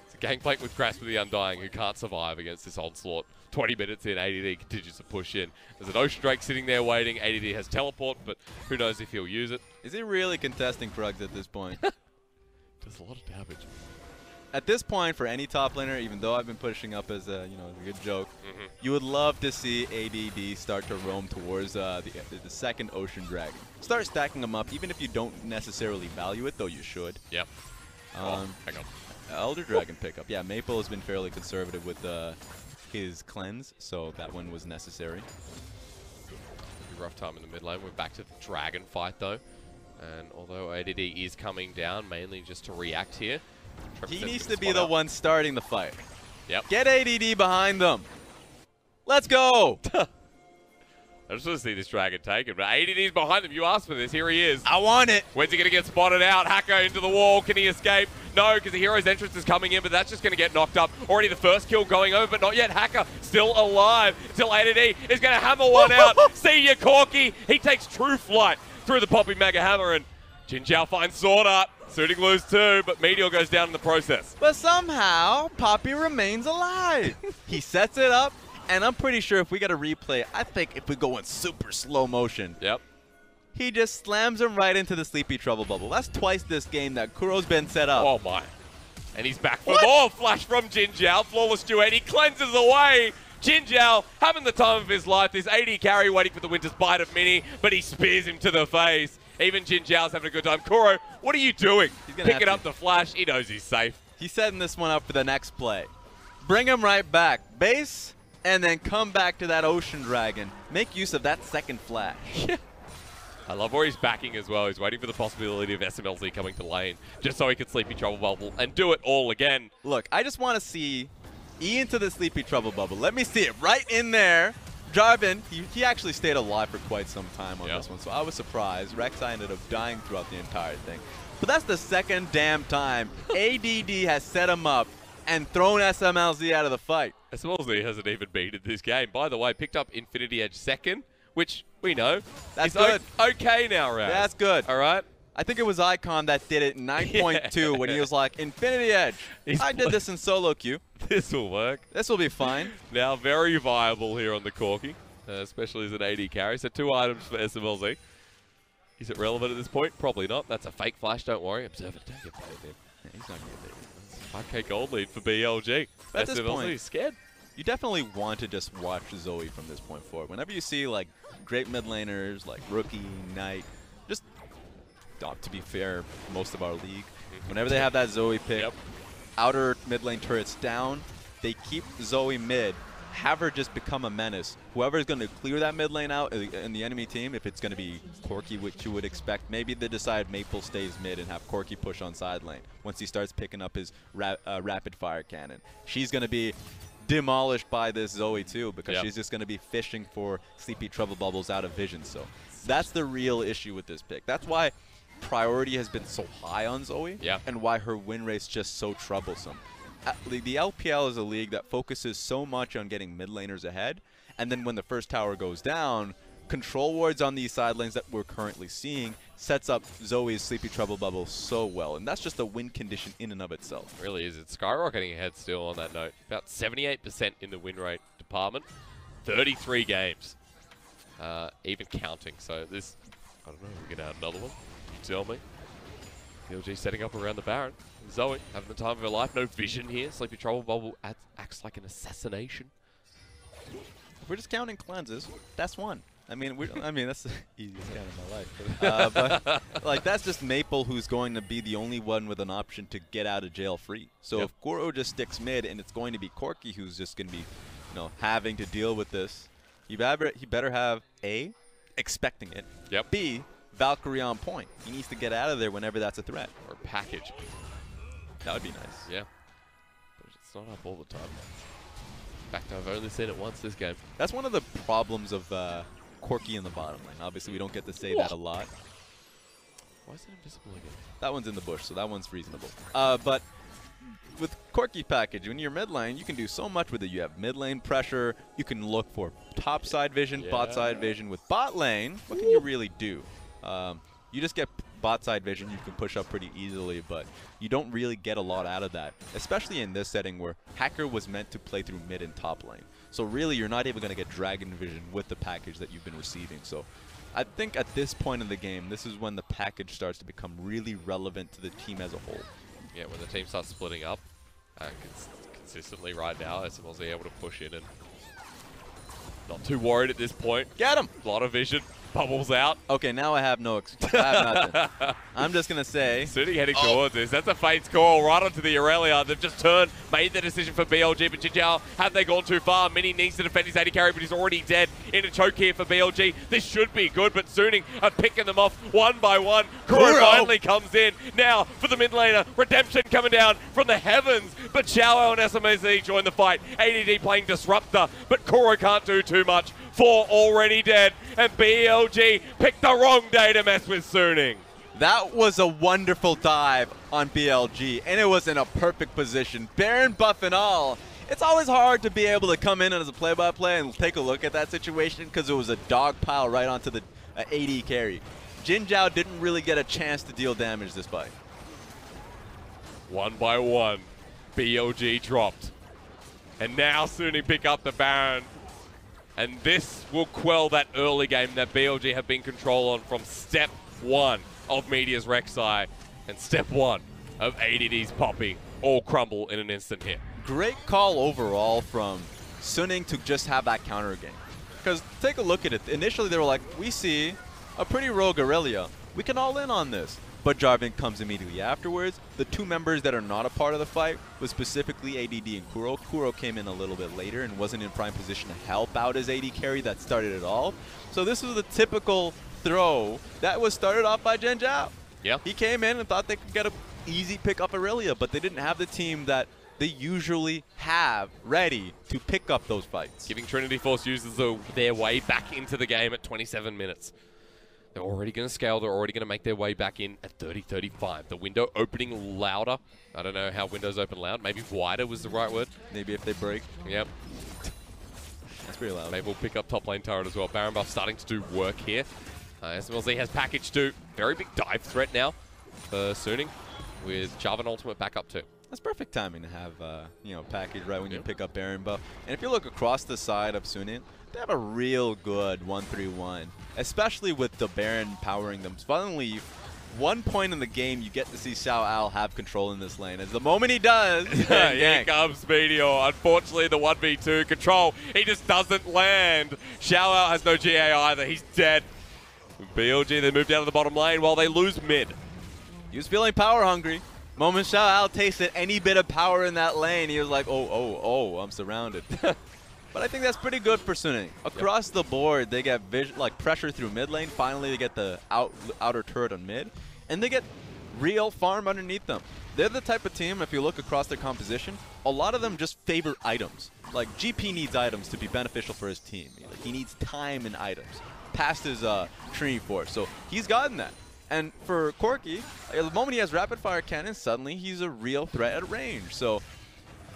It's a Gangplank with Grasp of the Undying who can't survive against this onslaught. 20 minutes in, ADD continues to push in. There's an Ocean Drake sitting there waiting. ADD has teleport, but who knows if he'll use it. Is he really contesting Krugs at this point? Does a lot of damage. At this point, for any top laner, even though I've been pushing up as a a good joke, you would love to see ADD start to roam towards the second Ocean Dragon. Start stacking them up, even if you don't necessarily value it, though you should. Yep. Hang on. Elder Dragon pickup. Yeah, Maple has been fairly conservative with his cleanse, so that one was necessary. Rough time in the mid lane. We're back to the Dragon fight, though. And although ADD is coming down, mainly just to react here. He needs to be the one starting the fight. Yep. Get ADD behind them. Let's go. I just want to see this Dragon taken, but ADD's behind them. You asked for this. Here he is. I want it. When's he going to get spotted out? Hacker into the wall. Can he escape? No, because the hero's entrance is coming in, but that's just going to get knocked up. Already the first kill going over, but not yet. Hacker still alive until ADD is going to hammer one out. See ya, Corki. He takes true flight through the Poppy Mega Hammer, and Jinjiao finds SwordArT. Suiting lose too, but Meteor goes down in the process. But somehow, Poppy remains alive. He sets it up, and I'm pretty sure if we get a replay, I think if we go in super slow motion, yep, he just slams him right into the Sleepy Trouble Bubble. That's twice this game that Kuro's been set up. Oh my. And he's back for more. Flash from Jinjiao. Flawless duet. He cleanses away. Jinjiao having the time of his life. This AD carry waiting for the Winter's Bite of Mini, but he spears him to the face. Even Jinjiao's having a good time. Kuro, what are you doing? Picking up the flash. He knows he's safe. He's setting this one up for the next play. Bring him right back. Base, and then come back to that Ocean Dragon. Make use of that second flash. I love where he's backing as well. He's waiting for the possibility of Smlz coming to lane just so he can Sleepy Trouble Bubble and do it all again. Look, I just want to see E into the Sleepy Trouble Bubble. Let me see it right in there. Jarvan, he actually stayed alive for quite some time on this one, so I was surprised. Rek'Sai ended up dying throughout the entire thing. But that's the second damn time ADD has set him up and thrown Smlz out of the fight. Smlz hasn't even been in this game. By the way, picked up Infinity Edge second, which we know. That's good. Okay now, Raz. That's good. All right. I think it was Icon that did it in 9.2 when he was like, Infinity Edge. I did this in solo queue. This will work. This will be fine. Now very viable here on the Corki, especially as an AD carry. So 2 items for Smlz. Is it relevant at this point? Probably not. That's a fake flash, don't worry. Observer, don't get played there. Yeah, he's not going to do it. 5k gold lead for BLG. At this point, he's scared. You definitely want to just watch Zoe from this point forward. Whenever you see like great mid laners like Rookie, Knight, just to be fair, most of our league, whenever they have that Zoe pick, outer mid lane turrets down, they keep Zoe mid, have her just become a menace. Whoever is going to clear that mid lane out in the enemy team, if it's going to be Corki, which you would expect, maybe they decide Maple stays mid and have Corki push on side lane once he starts picking up his rapid fire cannon. She's going to be demolished by this Zoe too, because she's just going to be fishing for Sleepy Trouble Bubbles out of vision. So that's the real issue with this pick. That's why priority has been so high on Zoe, and why her win rate's just so troublesome. The LPL is a league that focuses so much on getting mid laners ahead, and then when the first tower goes down, control wards on these side lanes that we're currently seeing sets up Zoe's Sleepy Trouble Bubble so well, and that's just a win condition in and of itself. It really is. It's skyrocketing ahead still on that note. About 78% in the win rate department. 33 games. Even counting. So this, I don't know, we're going to have another one. You tell me. BLG setting up around the Baron. Zoe having the time of her life. No vision here. Sleepy Trouble Bubble acts like an assassination. If we're just counting cleanses, that's one. I mean, that's the easiest count in my life. But like, that's just Maple, who's going to be the only one with an option to get out of jail free. So if Kuro just sticks mid, and it's going to be Corki who's just going to be, you know, having to deal with this, he better have A, expecting it. B, Valkyrie on point. He needs to get out of there whenever that's a threat. Or package. That would be nice. Yeah. But it's not up all the time. In fact, I've only seen it once this game. That's one of the problems of Corki in the bottom lane. Obviously, we don't get to say that a lot. Why is it invisible again? That one's in the bush, so that one's reasonable. But with Corki package, when you're mid lane, you can do so much with it. You have mid lane pressure. You can look for top side vision, bot side vision. With bot lane, what can you really do? You just get bot side vision. You can push up pretty easily, but you don't really get a lot out of that, especially in this setting where Hacker was meant to play through mid and top lane. So really, you're not even going to get Dragon Vision with the package that you've been receiving. So I think at this point in the game, this is when the package starts to become really relevant to the team as a whole. Yeah, when the team starts splitting up consistently right now, Smlz able to push in and not too worried at this point. Get him! A lot of vision. Bubbles out. Okay, now I have no excuse. I have nothing. I'm just going to say... Suni heading towards this. That's a faint call right onto the Irelia. They've just made the decision for BLG, but Jinjiao, have they gone too far? Mini needs to defend his AD carry, but he's already dead. In a choke here for BLG. This should be good, but Suni are picking them off one by one. Kuro finally comes in. Now for the mid laner. Redemption coming down from the heavens, but XiaoAL and Smlz join the fight. ADD playing Disruptor, but Kuro can't do too much. 4 already dead, and BLG picked the wrong day to mess with Suning. That was a wonderful dive on BLG, and it was in a perfect position. Baron buff and all. It's always hard to be able to come in as a play-by-play and take a look at that situation because it was a dog pile right onto the AD carry. Jinjiao didn't really get a chance to deal damage this fight. One by one, BLG dropped. And now Suning pick up the Baron. And this will quell that early game that BLG have been control on from step 1 of Media's Rek'Sai and step 1 of ADD's Poppy. All crumble in an instant here. Great call overall from Suning to just have that counter game. Because take a look at it. Initially they were like, we see a pretty rogue Irelia. We can all in on this. But Jarvan comes immediately afterwards. The two members that are not a part of the fight was specifically ADD and Kuro. Kuro came in a little bit later and wasn't in prime position to help out his AD carry that started it all. So this was the typical throw that was started off by Jinjiao. Yeah. He came in and thought they could get an easy pick up Irelia, but they didn't have the team that they usually have ready to pick up those fights. Giving Trinity Force users their way back into the game at 27 minutes. They're already going to scale. They're already going to make their way back in at 30-35. The window opening louder. I don't know how windows open loud. Maybe wider was the right word. Maybe if they break. Yep. That's pretty loud. Maybe we'll pick up top lane turret as well. Baron buff starting to do work here. Smlz has package 2. Very big dive threat now for Suning with Jarvan ultimate back up 2. That's perfect timing to have, you know, package right when you pick up Baron buff. And if you look across the side of Suning, they have a real good 1-3-1, especially with the Baron powering them. Finally, one point in the game, you get to see XiaoAL have control in this lane. As the moment he does, here comes Metoer. Unfortunately, the 1v2 control, he just doesn't land. XiaoAL has no GA either. He's dead. BLG, they moved out of the bottom lane while they lose mid. He was feeling power hungry. Moment XiaoAL tasted any bit of power in that lane, he was like, oh, I'm surrounded. But I think that's pretty good for Suning. Across the board, they get pressure through mid lane. Finally, they get the outer turret on mid. And they get real farm underneath them. They're the type of team, if you look across their composition, a lot of them just favor items. Like, GP needs items to be beneficial for his team. Like, he needs time and items past his Trinity Force. So he's gotten that. And for Corki, the moment he has rapid fire cannon, suddenly he's a real threat at range. So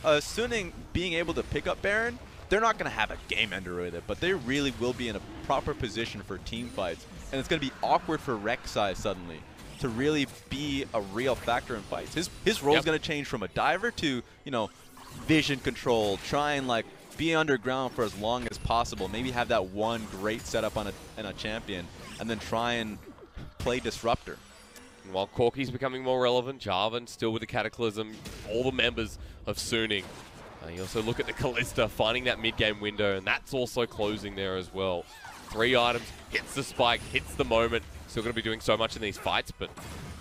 Suning being able to pick up Baron, they're not going to have a game ender with it, but they really will be in a proper position for team fights. And it's going to be awkward for Rek'Sai suddenly to really be a real factor in fights. His role is going to change from a diver to, you know, vision control, try and like be underground for as long as possible, maybe have that one great setup on a champion, and then try and play disruptor. And while Corki's becoming more relevant, Jarvan still with the Cataclysm, all the members of Suning. You also look at the Kalista finding that mid-game window, and that's also closing there as well. 3 items, hits the spike, hits the moment. Still going to be doing so much in these fights, but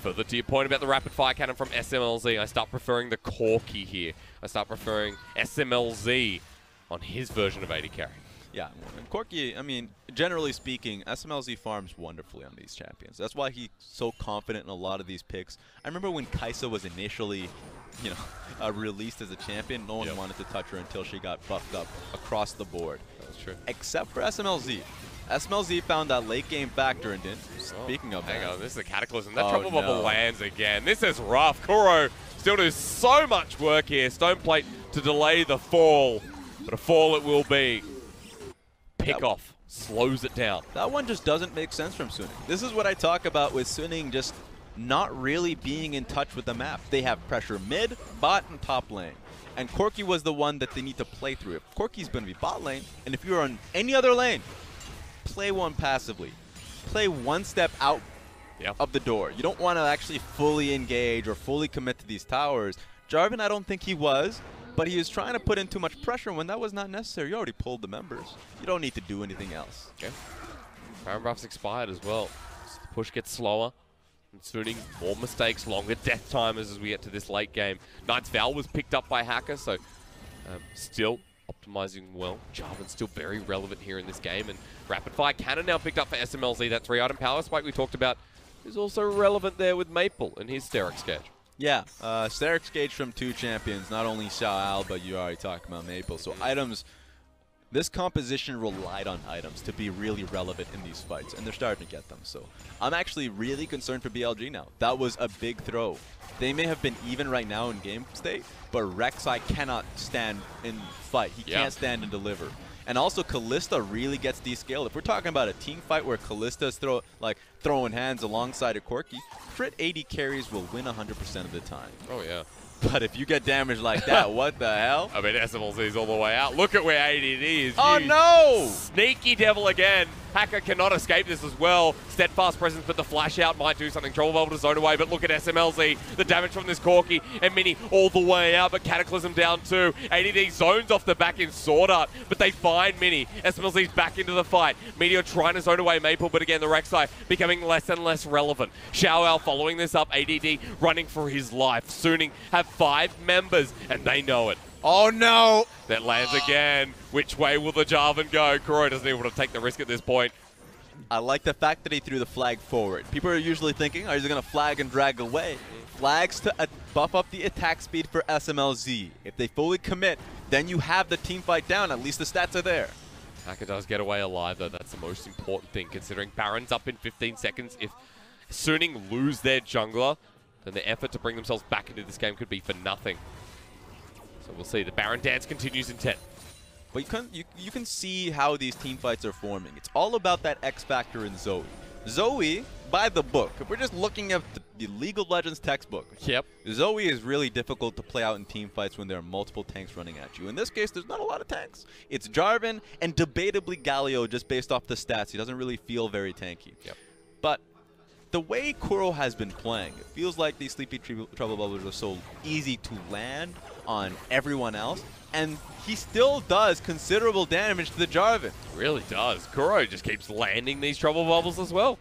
further to your point about the rapid fire cannon from Smlz, I start preferring the Corki here. I start preferring Smlz on his version of AD carry. Yeah, and Corki, I mean, generally speaking, Smlz farms wonderfully on these champions. That's why he's so confident in a lot of these picks. I remember when Kaisa was initially, you know, released as a champion, no one wanted to touch her until she got buffed up across the board. That's true. Except for Smlz. Smlz found that late game factor and didn't. Speaking of hang that. on, this is a Cataclysm. That trouble bubble lands again. This is rough. Kuro still does so much work here. Stone plate to delay the fall, but a fall it will be. Pick off, slows it down. That one just doesn't make sense from Suning. This is what I talk about with Suning just not really being in touch with the map. They have pressure mid, bot, and top lane. And Corki was the one that they need to play through. If Corki's going to be bot lane, and if you're on any other lane, play one passively. Play one step out of the door. You don't want to actually fully engage or fully commit to these towers. Jarvan, I don't think he was. But he was trying to put in too much pressure when that was not necessary. You already pulled the members. You don't need to do anything else. Okay. Baron buff's expired as well. So the push gets slower. And Suning, more mistakes, longer death timers as we get to this late game. Knight's Vow was picked up by Hacker, so still optimizing well. Jarvan's still very relevant here in this game. And Rapid Fire Cannon now picked up for Smlz. That 3-item power spike we talked about is also relevant there with Maple and his Sterix gauge. Yeah, Sterix gauge from 2 champions, not only XiaoAL, but you already talked about Maple. So items, this composition relied on items to be really relevant in these fights, and they're starting to get them. So I'm actually really concerned for BLG now. That was a big throw. They may have been even right now in game state, but Rek'Sai cannot stand and fight. He can't stand and deliver. And also, Kalista really gets descaled. If we're talking about a team fight where Kalista's throwing hands alongside a Corki, crit AD carries will win 100% of the time. Oh, yeah. But if you get damaged like that, what the hell? I mean, Smlz's all the way out. Look at where ADD is. Oh, no! Sneaky devil again. Hacker cannot escape this as well. Steadfast presence, but the flash out might do something. Trouble bubble to zone away, but look at Smlz. The damage from this Corki and Mini all the way out, but Cataclysm down too. ADD zones off the back in SwordArT, but they find Mini. Smlz's back into the fight. Metoer trying to zone away Maple, but again, the Rek'Sai becoming less and less relevant. XiaoAL following this up. ADD running for his life. Suning have 5 members, and they know it. Oh, no! That lands again. Which way will the Jarvan go? Kuro doesn't even want to take the risk at this point. I like the fact that he threw the flag forward. People are usually thinking, oh, he's going to flag and drag away. Flags to buff up the attack speed for Smlz. If they fully commit, then you have the team fight down. At least the stats are there. Hacker does get away alive, though. That's the most important thing, considering Baron's up in 15 seconds. If Suning lose their jungler, then the effort to bring themselves back into this game could be for nothing. So we'll see. The Baron dance continues in 10. But you can see how these team fights are forming. It's all about that X factor in Zoe. Zoe, by the book, if we're just looking at the League of Legends textbook. Yep. Zoe is really difficult to play out in team fights when there are multiple tanks running at you. In this case, there's not a lot of tanks. It's Jarvan and debatably Galio just based off the stats. He doesn't really feel very tanky. Yep. But the way Kuro has been playing, it feels like these Sleepy Trouble Bubblers are so easy to land on everyone else, and he still does considerable damage to the Jarvan. Really does. Kuro just keeps landing these trouble bubbles as well.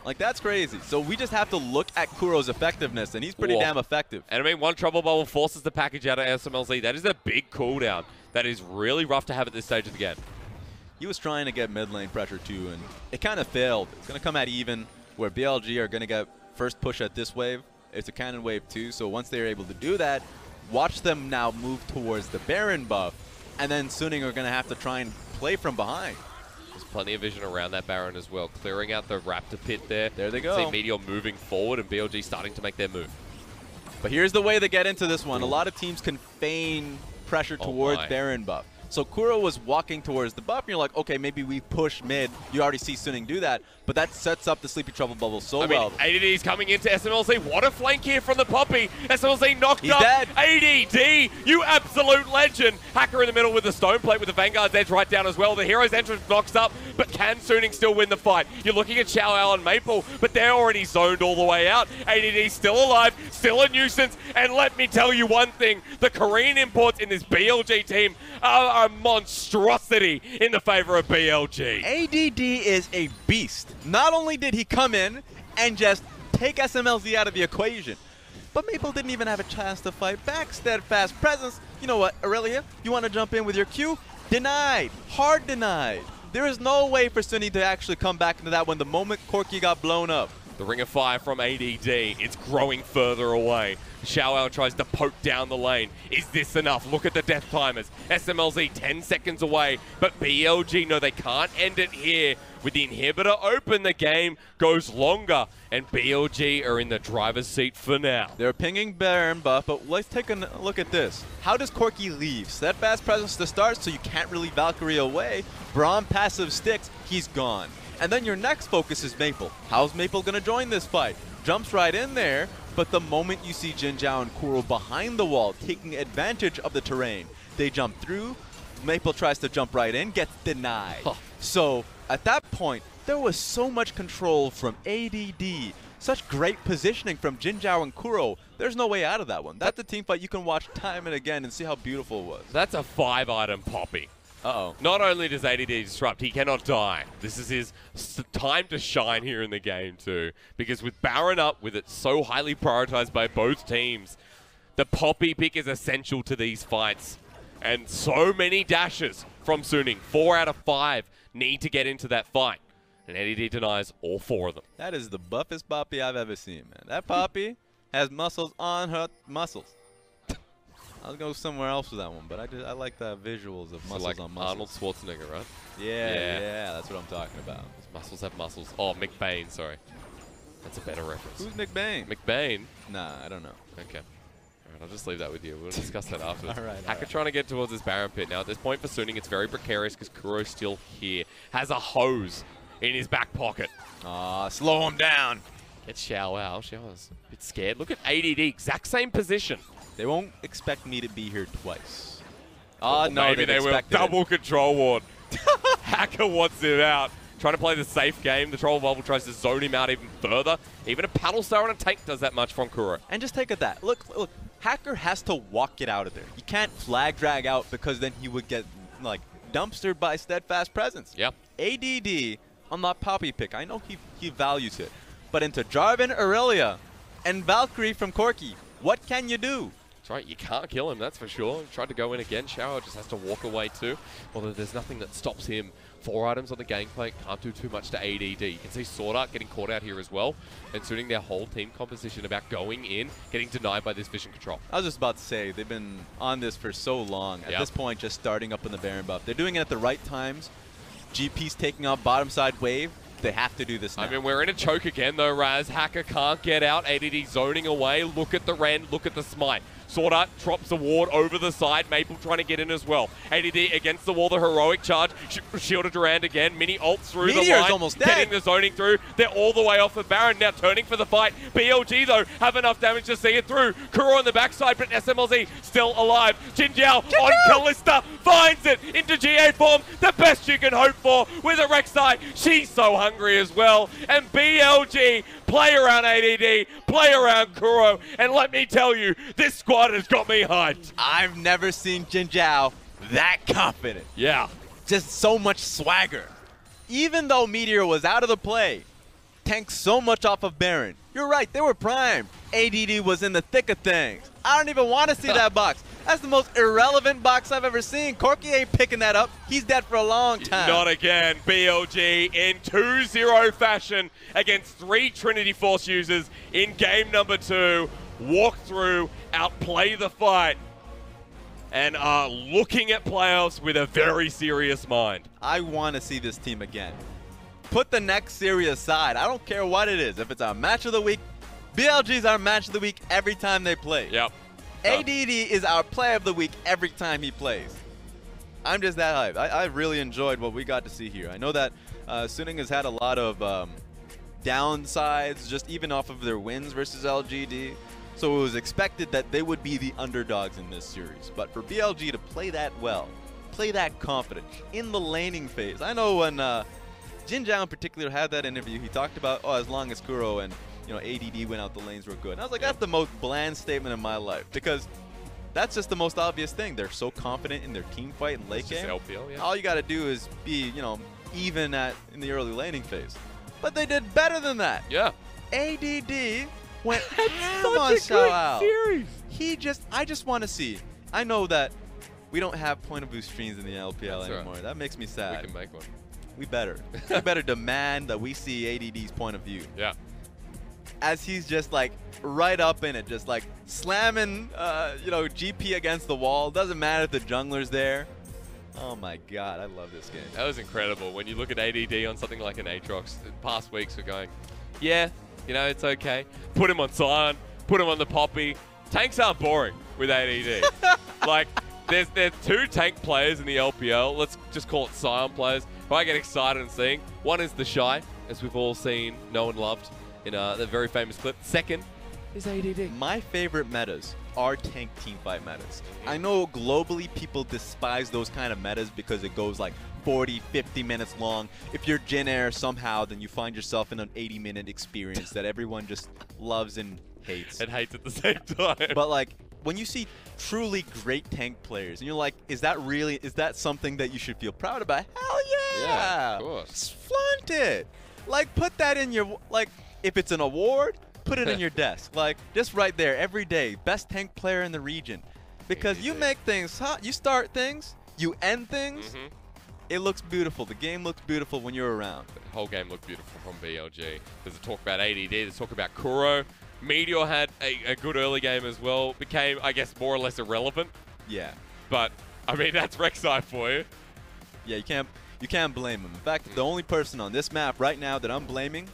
Like, that's crazy. So we just have to look at Kuro's effectiveness, and he's pretty damn effective. And I mean, one trouble bubble forces the package out of Smlz. That is a big cooldown. That is really rough to have at this stage of the game. He was trying to get mid lane pressure too, and it kind of failed. It's going to come at even, where BLG are going to get first push at this wave. It's a cannon wave too, so once they're able to do that, watch them now move towards the Baron buff, and then Suning are going to have to try and play from behind. There's plenty of vision around that Baron as well, clearing out the Raptor pit there. There they go. See Meteor moving forward and BLG starting to make their move. But here's the way they get into this one. A lot of teams can feign pressure towards Baron buff. So Kuro was walking towards the buff, and you're like, okay, maybe we push mid. You already see Suning do that, but that sets up the Sleepy Trouble Bubble so well. ADD's coming into Smlz. What a flank here from the Poppy. Smlz knocked He's up. Dead. ADD, you absolute legend. Hacker in the middle with the stone plate with the Vanguard's edge right down as well. The hero's entrance knocks up, but can Suning still win the fight? You're looking at XiaoAL and Maple, but they're already zoned all the way out. ADD still alive, still a nuisance, and let me tell you one thing. The Korean imports in this BLG team are a monstrosity in the favor of BLG. ADD is a beast. Not only did he come in and just take Smlz out of the equation, but Maple didn't even have a chance to fight back. Steadfast presence. You know what, Irelia? You want to jump in with your Q? Denied. Hard denied. There is no way for Sunny to actually come back into that one the moment Corki got blown up. The Ring of Fire from ADD, it's growing further away. XiaoAL tries to poke down the lane. Is this enough? Look at the death timers. Smlz 10 seconds away, but BLG, no, they can't end it here. With the inhibitor open, the game goes longer, and BLG are in the driver's seat for now. They're pinging Baron buff, but let's take a look at this. How does Corki leave? Steadfast presence to start, so you can't really Valkyrie away. Braum passive sticks, he's gone. And then your next focus is Maple. How's Maple going to join this fight? Jumps right in there, but the moment you see Jinjiao and Kuro behind the wall taking advantage of the terrain, they jump through, Maple tries to jump right in, gets denied. So at that point, there was so much control from ADD, such great positioning from Jinjiao and Kuro. There's no way out of that one. That's a team fight you can watch time and again and see how beautiful it was. That's a 5-item Poppy. Uh-oh. Not only does ADD disrupt, he cannot die. This is his time to shine here in the game too. Because with Baron up, with it so highly prioritized by both teams, the Poppy pick is essential to these fights. And so many dashes from Suning. 4 out of 5 need to get into that fight. And ADD denies all 4 of them. That is the buffest Poppy I've ever seen, man. That Poppy has muscles on her muscles. I'll go somewhere else with that one, but I like the visuals of muscles like on muscles. Arnold Schwarzenegger, right? Yeah, that's what I'm talking about. Muscles have muscles. Oh, McBain, sorry. That's a better reference. Who's McBain? McBain? Nah, I don't know. Okay. Alright, I'll just leave that with you. We'll discuss that afterwards. Alright. Hacker trying to get towards this Baron pit. Now, at this point for Suning, it's very precarious because Kuro's still here. Has a hose in his back pocket. Aw, slow him down. Gets XiaoAL. XiaoAL's a bit scared. Look at ADD, exact same position. They won't expect me to be here twice. Oh, no, maybe they will. Double control ward. Hacker wants him out. Trying to play the safe game. The Troll Bubble tries to zone him out even further. Even a Paddle Star on a tank does that much from Kuro. And just take it that. Look, Hacker has to walk it out of there. He can't flag drag out because then he would get, like, dumpstered by Steadfast Presence. Yep. ADD on that Poppy pick. I know he values it. But into Jarvan, Irelia, and Valkyrie from Corki, what can you do? That's right, you can't kill him, that's for sure. Tried to go in again. XiaoAL just has to walk away too. Although there's nothing that stops him. 4 items on the Gangplank, can't do too much to ADD. You can see SwordArT getting caught out here as well, and suiting their whole team composition about going in, getting denied by this vision control. I was just about to say, they've been on this for so long. At this point, just starting up in the Baron buff. They're doing it at the right times. GP's taking out bottom side wave. They have to do this now. I mean, we're in a choke again though, Raz. Hacker can't get out. ADD zoning away. Look at the Rend, look at the Smite. SwordArT drops a ward over the side. Maple trying to get in as well. ADD against the wall, the heroic charge. Shielded Durand again. Mini ult through Meteor's the line. almost dead. Getting the zoning through. They're all the way off the Baron. Now turning for the fight. BLG, though, have enough damage to see it through. Kuro on the backside, but Smlz still alive. Jinjiao on Kalista finds it into GA form. The best you can hope for with a Rek'Sai. She's so hungry as well. And BLG play around ADD, play around Kuro, and let me tell you, this squad has got me hyped. I've never seen Jinjiao that confident. Yeah. Just so much swagger. Even though Meteor was out of the play, tanked so much off of Baron. You're right, they were primed. ADD was in the thick of things. I don't even want to see that box. That's the most irrelevant box I've ever seen. Corki ain't picking that up. He's dead for a long time. Not again. BLG in 2-0 fashion against 3 Trinity Force users in game number 2. Walk through, outplay the fight, and are looking at playoffs with a very serious mind. I want to see this team again. Put the next series aside. I don't care what it is. If it's our match of the week, BLG's our match of the week every time they play. Yep. ADD is our play of the week every time he plays. I'm just that hyped. I really enjoyed what we got to see here. I know that Suning has had a lot of downsides, just even off of their wins versus LGD. So it was expected that they would be the underdogs in this series. But for BLG to play that well, play that confident in the laning phase. I know when Jinjiao in particular had that interview, he talked about, oh, as long as Kuro and ADD went out, the lanes were good. And I was like, that's the most bland statement in my life, because that's just the most obvious thing. They're so confident in their team fight and late game. LPL, yeah. All you got to do is be, even in the early laning phase. But they did better than that. Yeah. ADD went ham Such on a great XiaoAL. series. I just want to see. I know that we don't have point of view streams in the LPL That's anymore. right. That makes me sad. We can make one. We better. We better demand that we see ADD's point of view. Yeah. As he's just like right up in it, just like slamming, GP against the wall. Doesn't matter if the jungler's there. Oh my God, I love this game. That was incredible. When you look at ADD on something like an Aatrox, the past weeks we're going, yeah, it's okay. Put him on Sion, put him on the Poppy. Tanks aren't boring with ADD. Like, there's 2 tank players in the LPL. Let's just call it Sion players who I get excited and seeing. One is the Shy, as we've all seen, known and loved in the very famous clip. Second is ADD. My favorite metas are tank teamfight metas. I know globally people despise those kind of metas because it goes like 40, 50 minutes long. If you're Jin Air somehow, then you find yourself in an 80-minute experience that everyone just loves and hates. And hates at the same time. But like, when you see truly great tank players, and you're like, is that something that you should feel proud about? Hell yeah! Yeah, of course. Flaunt it! Like, put that in your, if it's an award, put it in your desk. Like, just right there, every day, best tank player in the region. Because you make things hot, you start things, you end things, it looks beautiful. The game looks beautiful when you're around. The whole game looked beautiful from BLG. There's a talk about ADD, there's talk about Kuro. Meteor had a good early game as well. Became, I guess, more or less irrelevant. Yeah. But, I mean, that's Rek'Sai for you. Yeah, you can't blame him. In fact, the only person on this map right now that I'm blaming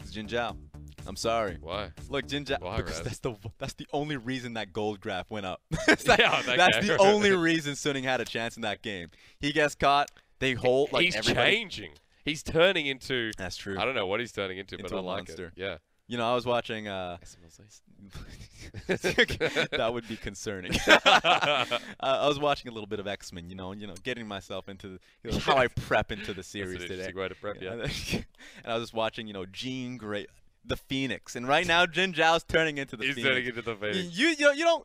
is Jinjiao. I'm sorry. Why? Look, Jinjiao, Why, because that's the only reason that gold graph went up. That's the only reason Suning had a chance in that game. He gets caught. They hold like he's everybody. Changing. He's turning into. That's true. I don't know what he's turning into, but I a like monster. it. Yeah. I was watching. That would be concerning. I was watching a little bit of X-Men. Getting myself into how I prep into the series That's an today. interesting way to prep, yeah. And I was just watching, Jean Grey, the Phoenix, and right now Jinjiao's turning into the Phoenix. He's turning into the Phoenix.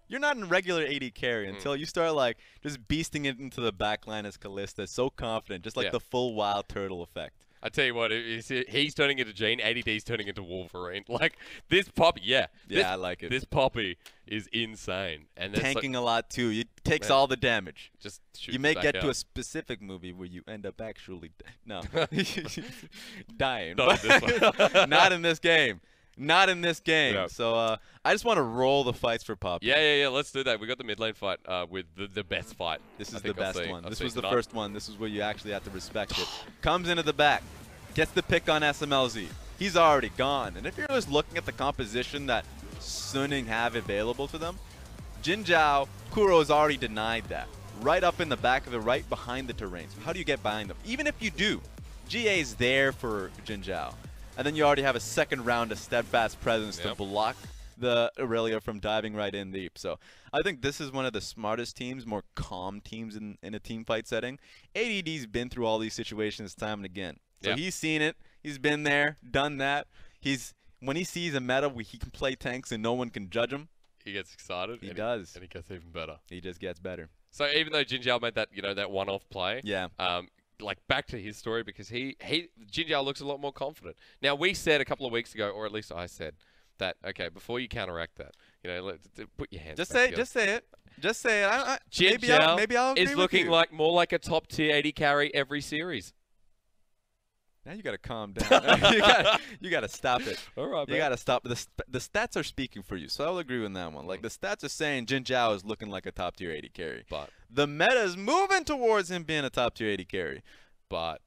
You're not in regular AD carry until you start like just beasting it into the backline as Kalista, so confident, just like the full Wild Turtle effect. I tell you what, he's turning into Jean, ADD's turning into Wolverine. Like, this Poppy, I like it. This Poppy is insane. And tanking a lot too. It takes all the damage. Just shoot. You may get to a specific movie where you end up actually dying. Not in this one. Not in this game. Not in this game. Yep. So I just want to roll the fights for Poppy. Yeah. Let's do that. We got the mid lane fight with the best fight. This is the best one. This was the first one. This is where you actually have to respect it. Comes into the back. Gets the pick on Smlz. He's already gone. And if you're just looking at the composition that Suning have available to them, Jinjiao, Kuro's already denied that. Right up in the back of the right behind the terrain. So how do you get behind them? Even if you do, GA is there for Jinjiao. And then you already have a second round of steadfast presence to block the Irelia from diving right in deep. So I think this is one of the smartest teams, more calm teams in a team fight setting. ADD's been through all these situations time and again. So he's seen it. He's been there, done that. When he sees a meta where he can play tanks and no one can judge him, he gets excited. He does. And he gets even better. He just gets better. So even though Jinjiao made that, that one-off play, like back to his story, because Jinjiao looks a lot more confident. Now we said a couple of weeks ago, or at least I said, that okay, before you counteract that, put your hands. Just say it. Just say it. Just say it. Jinjiao maybe I'll agree is looking with you. more like a top tier 80 carry every series. Now you gotta calm down. you gotta stop it. All right, you gotta stop. The stats are speaking for you, so I'll agree with that one. Like the stats are saying Jinjiao is looking like a top tier 80 carry, but the meta is moving towards him being a top tier 80 carry. But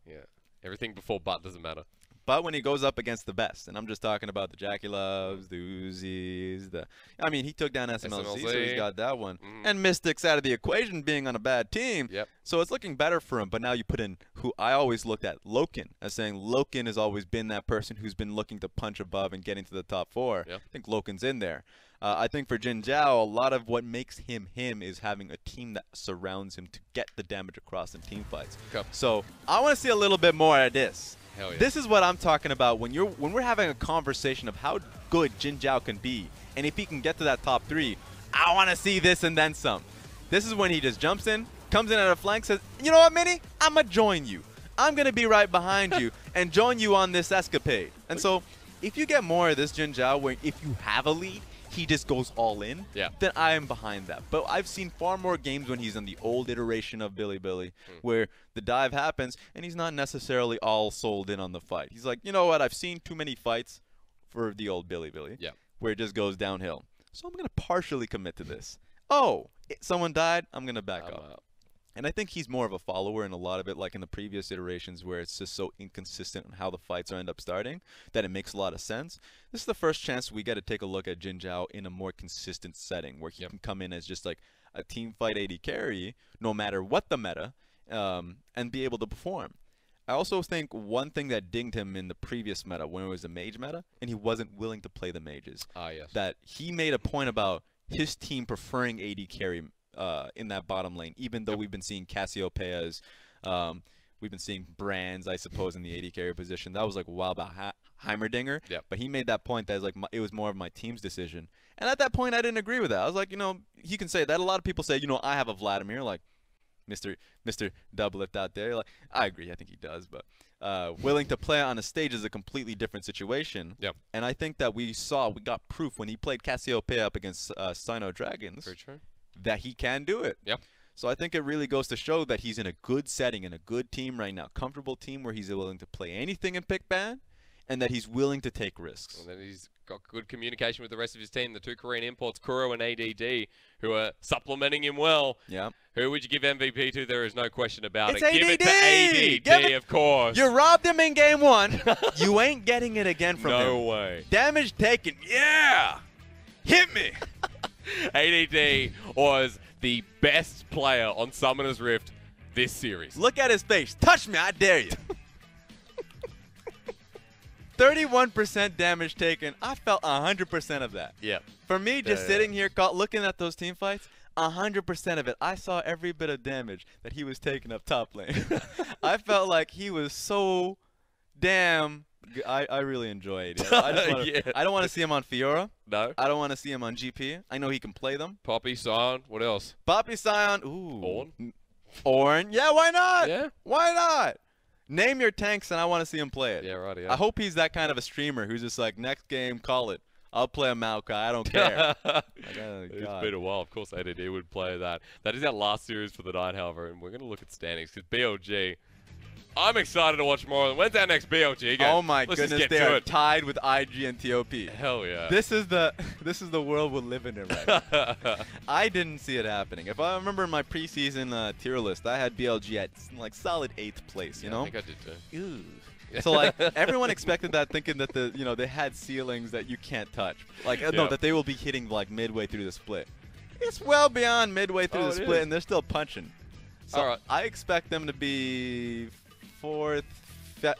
yeah, everything before but doesn't matter. But when he goes up against the best, and I'm just talking about the Jackie Loves, the Uzis, I mean, he took down SMLZ, so he's got that one. And Mystics out of the equation being on a bad team. So it's looking better for him. But now you put in who I always looked at, Loken, as saying Loken has always been that person who's been looking to punch above and getting to the top 4. I think Loken's in there. I think for Jinjiao, a lot of what makes him is having a team that surrounds him to get the damage across in team fights. So I want to see a little bit more of this. Hell yeah. This is what I'm talking about when we're having a conversation of how good Jinjiao can be, and if he can get to that top 3, I want to see this and then some. This is when he just jumps in, comes in at a flank, says, you know what, Mini? I'm going to join you. I'm going to be right behind you and join you on this escapade. And so if you get more of this Jinjiao where if you have a lead, he just goes all in, then I am behind that. But I've seen far more games when he's in the old iteration of Bilibili where the dive happens and he's not necessarily all sold in on the fight. He's like, you know what, I've seen too many fights for the old Bilibili where it just goes downhill. So I'm going to partially commit to this. Oh, someone died, I'm going to back up. And I think he's more of a follower in a lot of it, like in the previous iterations where it's just so inconsistent on how the fights end up starting that it makes a lot of sense. This is the first chance we get to take a look at Jinjiao in a more consistent setting where he can come in as just like a team fight 80 carry no matter what the meta and be able to perform. I also think one thing that dinged him in the previous meta when it was a mage meta and he wasn't willing to play the mages, that he made a point about his team preferring 80 carry in that bottom lane, even though we've been seeing Cassiopeia's, we've been seeing Brands, I suppose, in the 80 carry position. That was like a while about Heimerdinger, but he made that point that was like it was more of my team's decision. And at that point, I didn't agree with that. I was like, he can say that. A lot of people say, I have a Vladimir, like Mr. Doublelift out there. Like, I agree, I think he does, but willing to play on a stage is a completely different situation. And I think that we got proof when he played Cassiopeia up against Sino Dragons. Very true. That he can do it. So I think it really goes to show that he's in a good setting, in a good team right now, comfortable team where he's willing to play anything and pick ban, and that he's willing to take risks. And then he's got good communication with the rest of his team, the 2 Korean imports, Kuro and ADD, who are supplementing him well. Who would you give MVP to? There is no question about it. ADD! Give it to ADD, of course. You robbed him in game 1. You ain't getting it again from him. No way. Damage taken. Yeah! Hit me! ADD was the best player on Summoner's Rift this series. Look at his face. Touch me, I dare you. 31% damage taken. I felt 100% of that. For me, just sitting here looking at those team fights, 100% of it. I saw every bit of damage that he was taking up top lane. I felt like he was so damn... I really enjoyed it. I don't want to see him on Fiora. No. I don't want to see him on GP. I know he can play them. Poppy, Scion, what else? Poppy, Scion, ooh. Ornn? Ornn, yeah, why not? Yeah. Why not? Name your tanks and I want to see him play it. Yeah, right, I hope he's that kind of a streamer who's just like, next game, call it. I'll play a Maokai. I don't care. It's been a while. Of course, ADD would play that. That is our last series for the night, however, and we're going to look at standings because BLG... I'm excited to watch more. When's our next BLG again? Oh my goodness, they are tied with IG and TOP. Hell yeah. This is the world we're living in right now. I didn't see it happening. If I remember my preseason tier list, I had BLG at like solid 8th place, you know? I think I did too. So like everyone expected that, thinking that they had ceilings that you can't touch. Like no, that they will be hitting like midway through the split. It's well beyond midway through Oh, the it split, is. and they're still punching. So All right. I expect them to be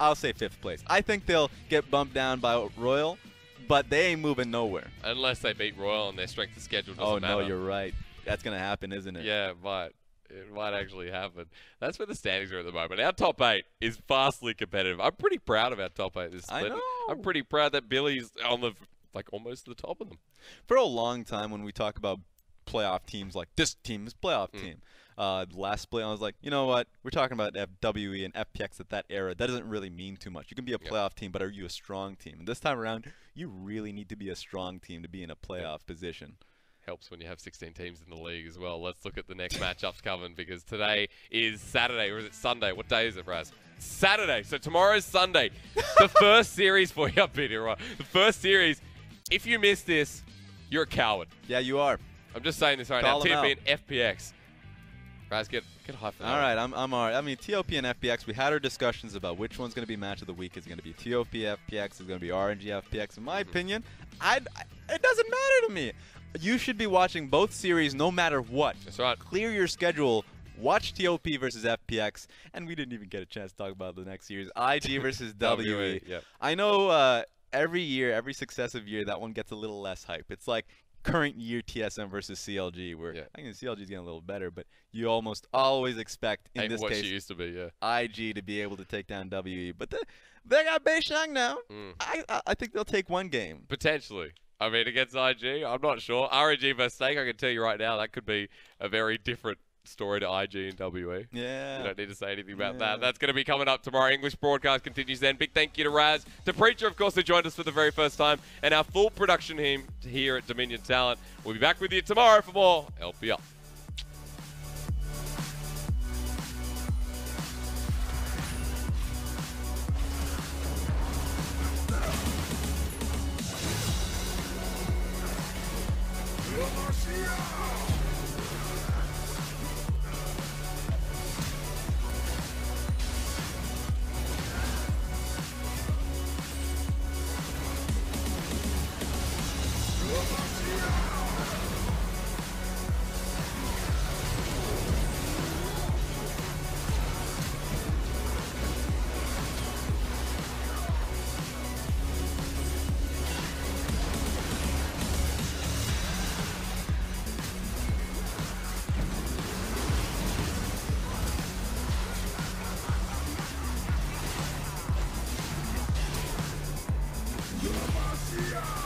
I'll say 5th place. I think they'll get bumped down by Royal, but they ain't moving nowhere. Unless they beat Royal and their strength of schedule doesn't Oh, matter. no, you're right. That's going to happen, isn't it? Yeah, it might. It might actually happen. That's where the standings are at the moment. Our top 8 is vastly competitive. I'm pretty proud of our top 8 this I split. know. I'm pretty proud that Billy's on the almost the top of them. For a long time, when we talk about playoff teams like this team is playoff team, the last split I was like, you know what? We're talking about FWE and FPX at that era. That doesn't really mean too much. You can be a playoff team, but are you a strong team? And this time around, you really need to be a strong team to be in a playoff position. Helps when you have 16 teams in the league as well. Let's look at the next matchups coming, because today is Saturday, or is it Sunday? What day is it, Raz? Saturday. So tomorrow's Sunday. The first series for you up here, right? The first series. If you miss this, you're a coward. Yeah, you are. I'm just saying this right Call now. them TP and FPX. Raz, get high for that. All right, I'm all right. I mean, TOP and FPX, we had our discussions about which one's going to be match of the week. Is it going to be TOP FPX? Is it going to be RNG FPX? In my opinion, it doesn't matter to me. You should be watching both series no matter what. That's right. Clear your schedule. Watch TOP versus FPX. And we didn't even get a chance to talk about the next series. IG versus WE. Yeah. I know every year, every successive year, that one gets a little less hype. It's like current year TSM versus CLG, where I think CLG is getting a little better, but you almost always expect, in this what case, she used to be, yeah. IG to be able to take down WE. But they got Beishang now. I think they'll take one game. Potentially. I mean, against IG, I'm not sure. RNG versus Snake, I can tell you right now, that could be a very different story to IG and WE. Yeah. You don't need to say anything about that. That's going to be coming up tomorrow. English broadcast continues then. Big thank you to Raz, to Preacher, of course, who joined us for the very first time, and our full production team here at Dominion Talent. We'll be back with you tomorrow for more LPL. Demasiado.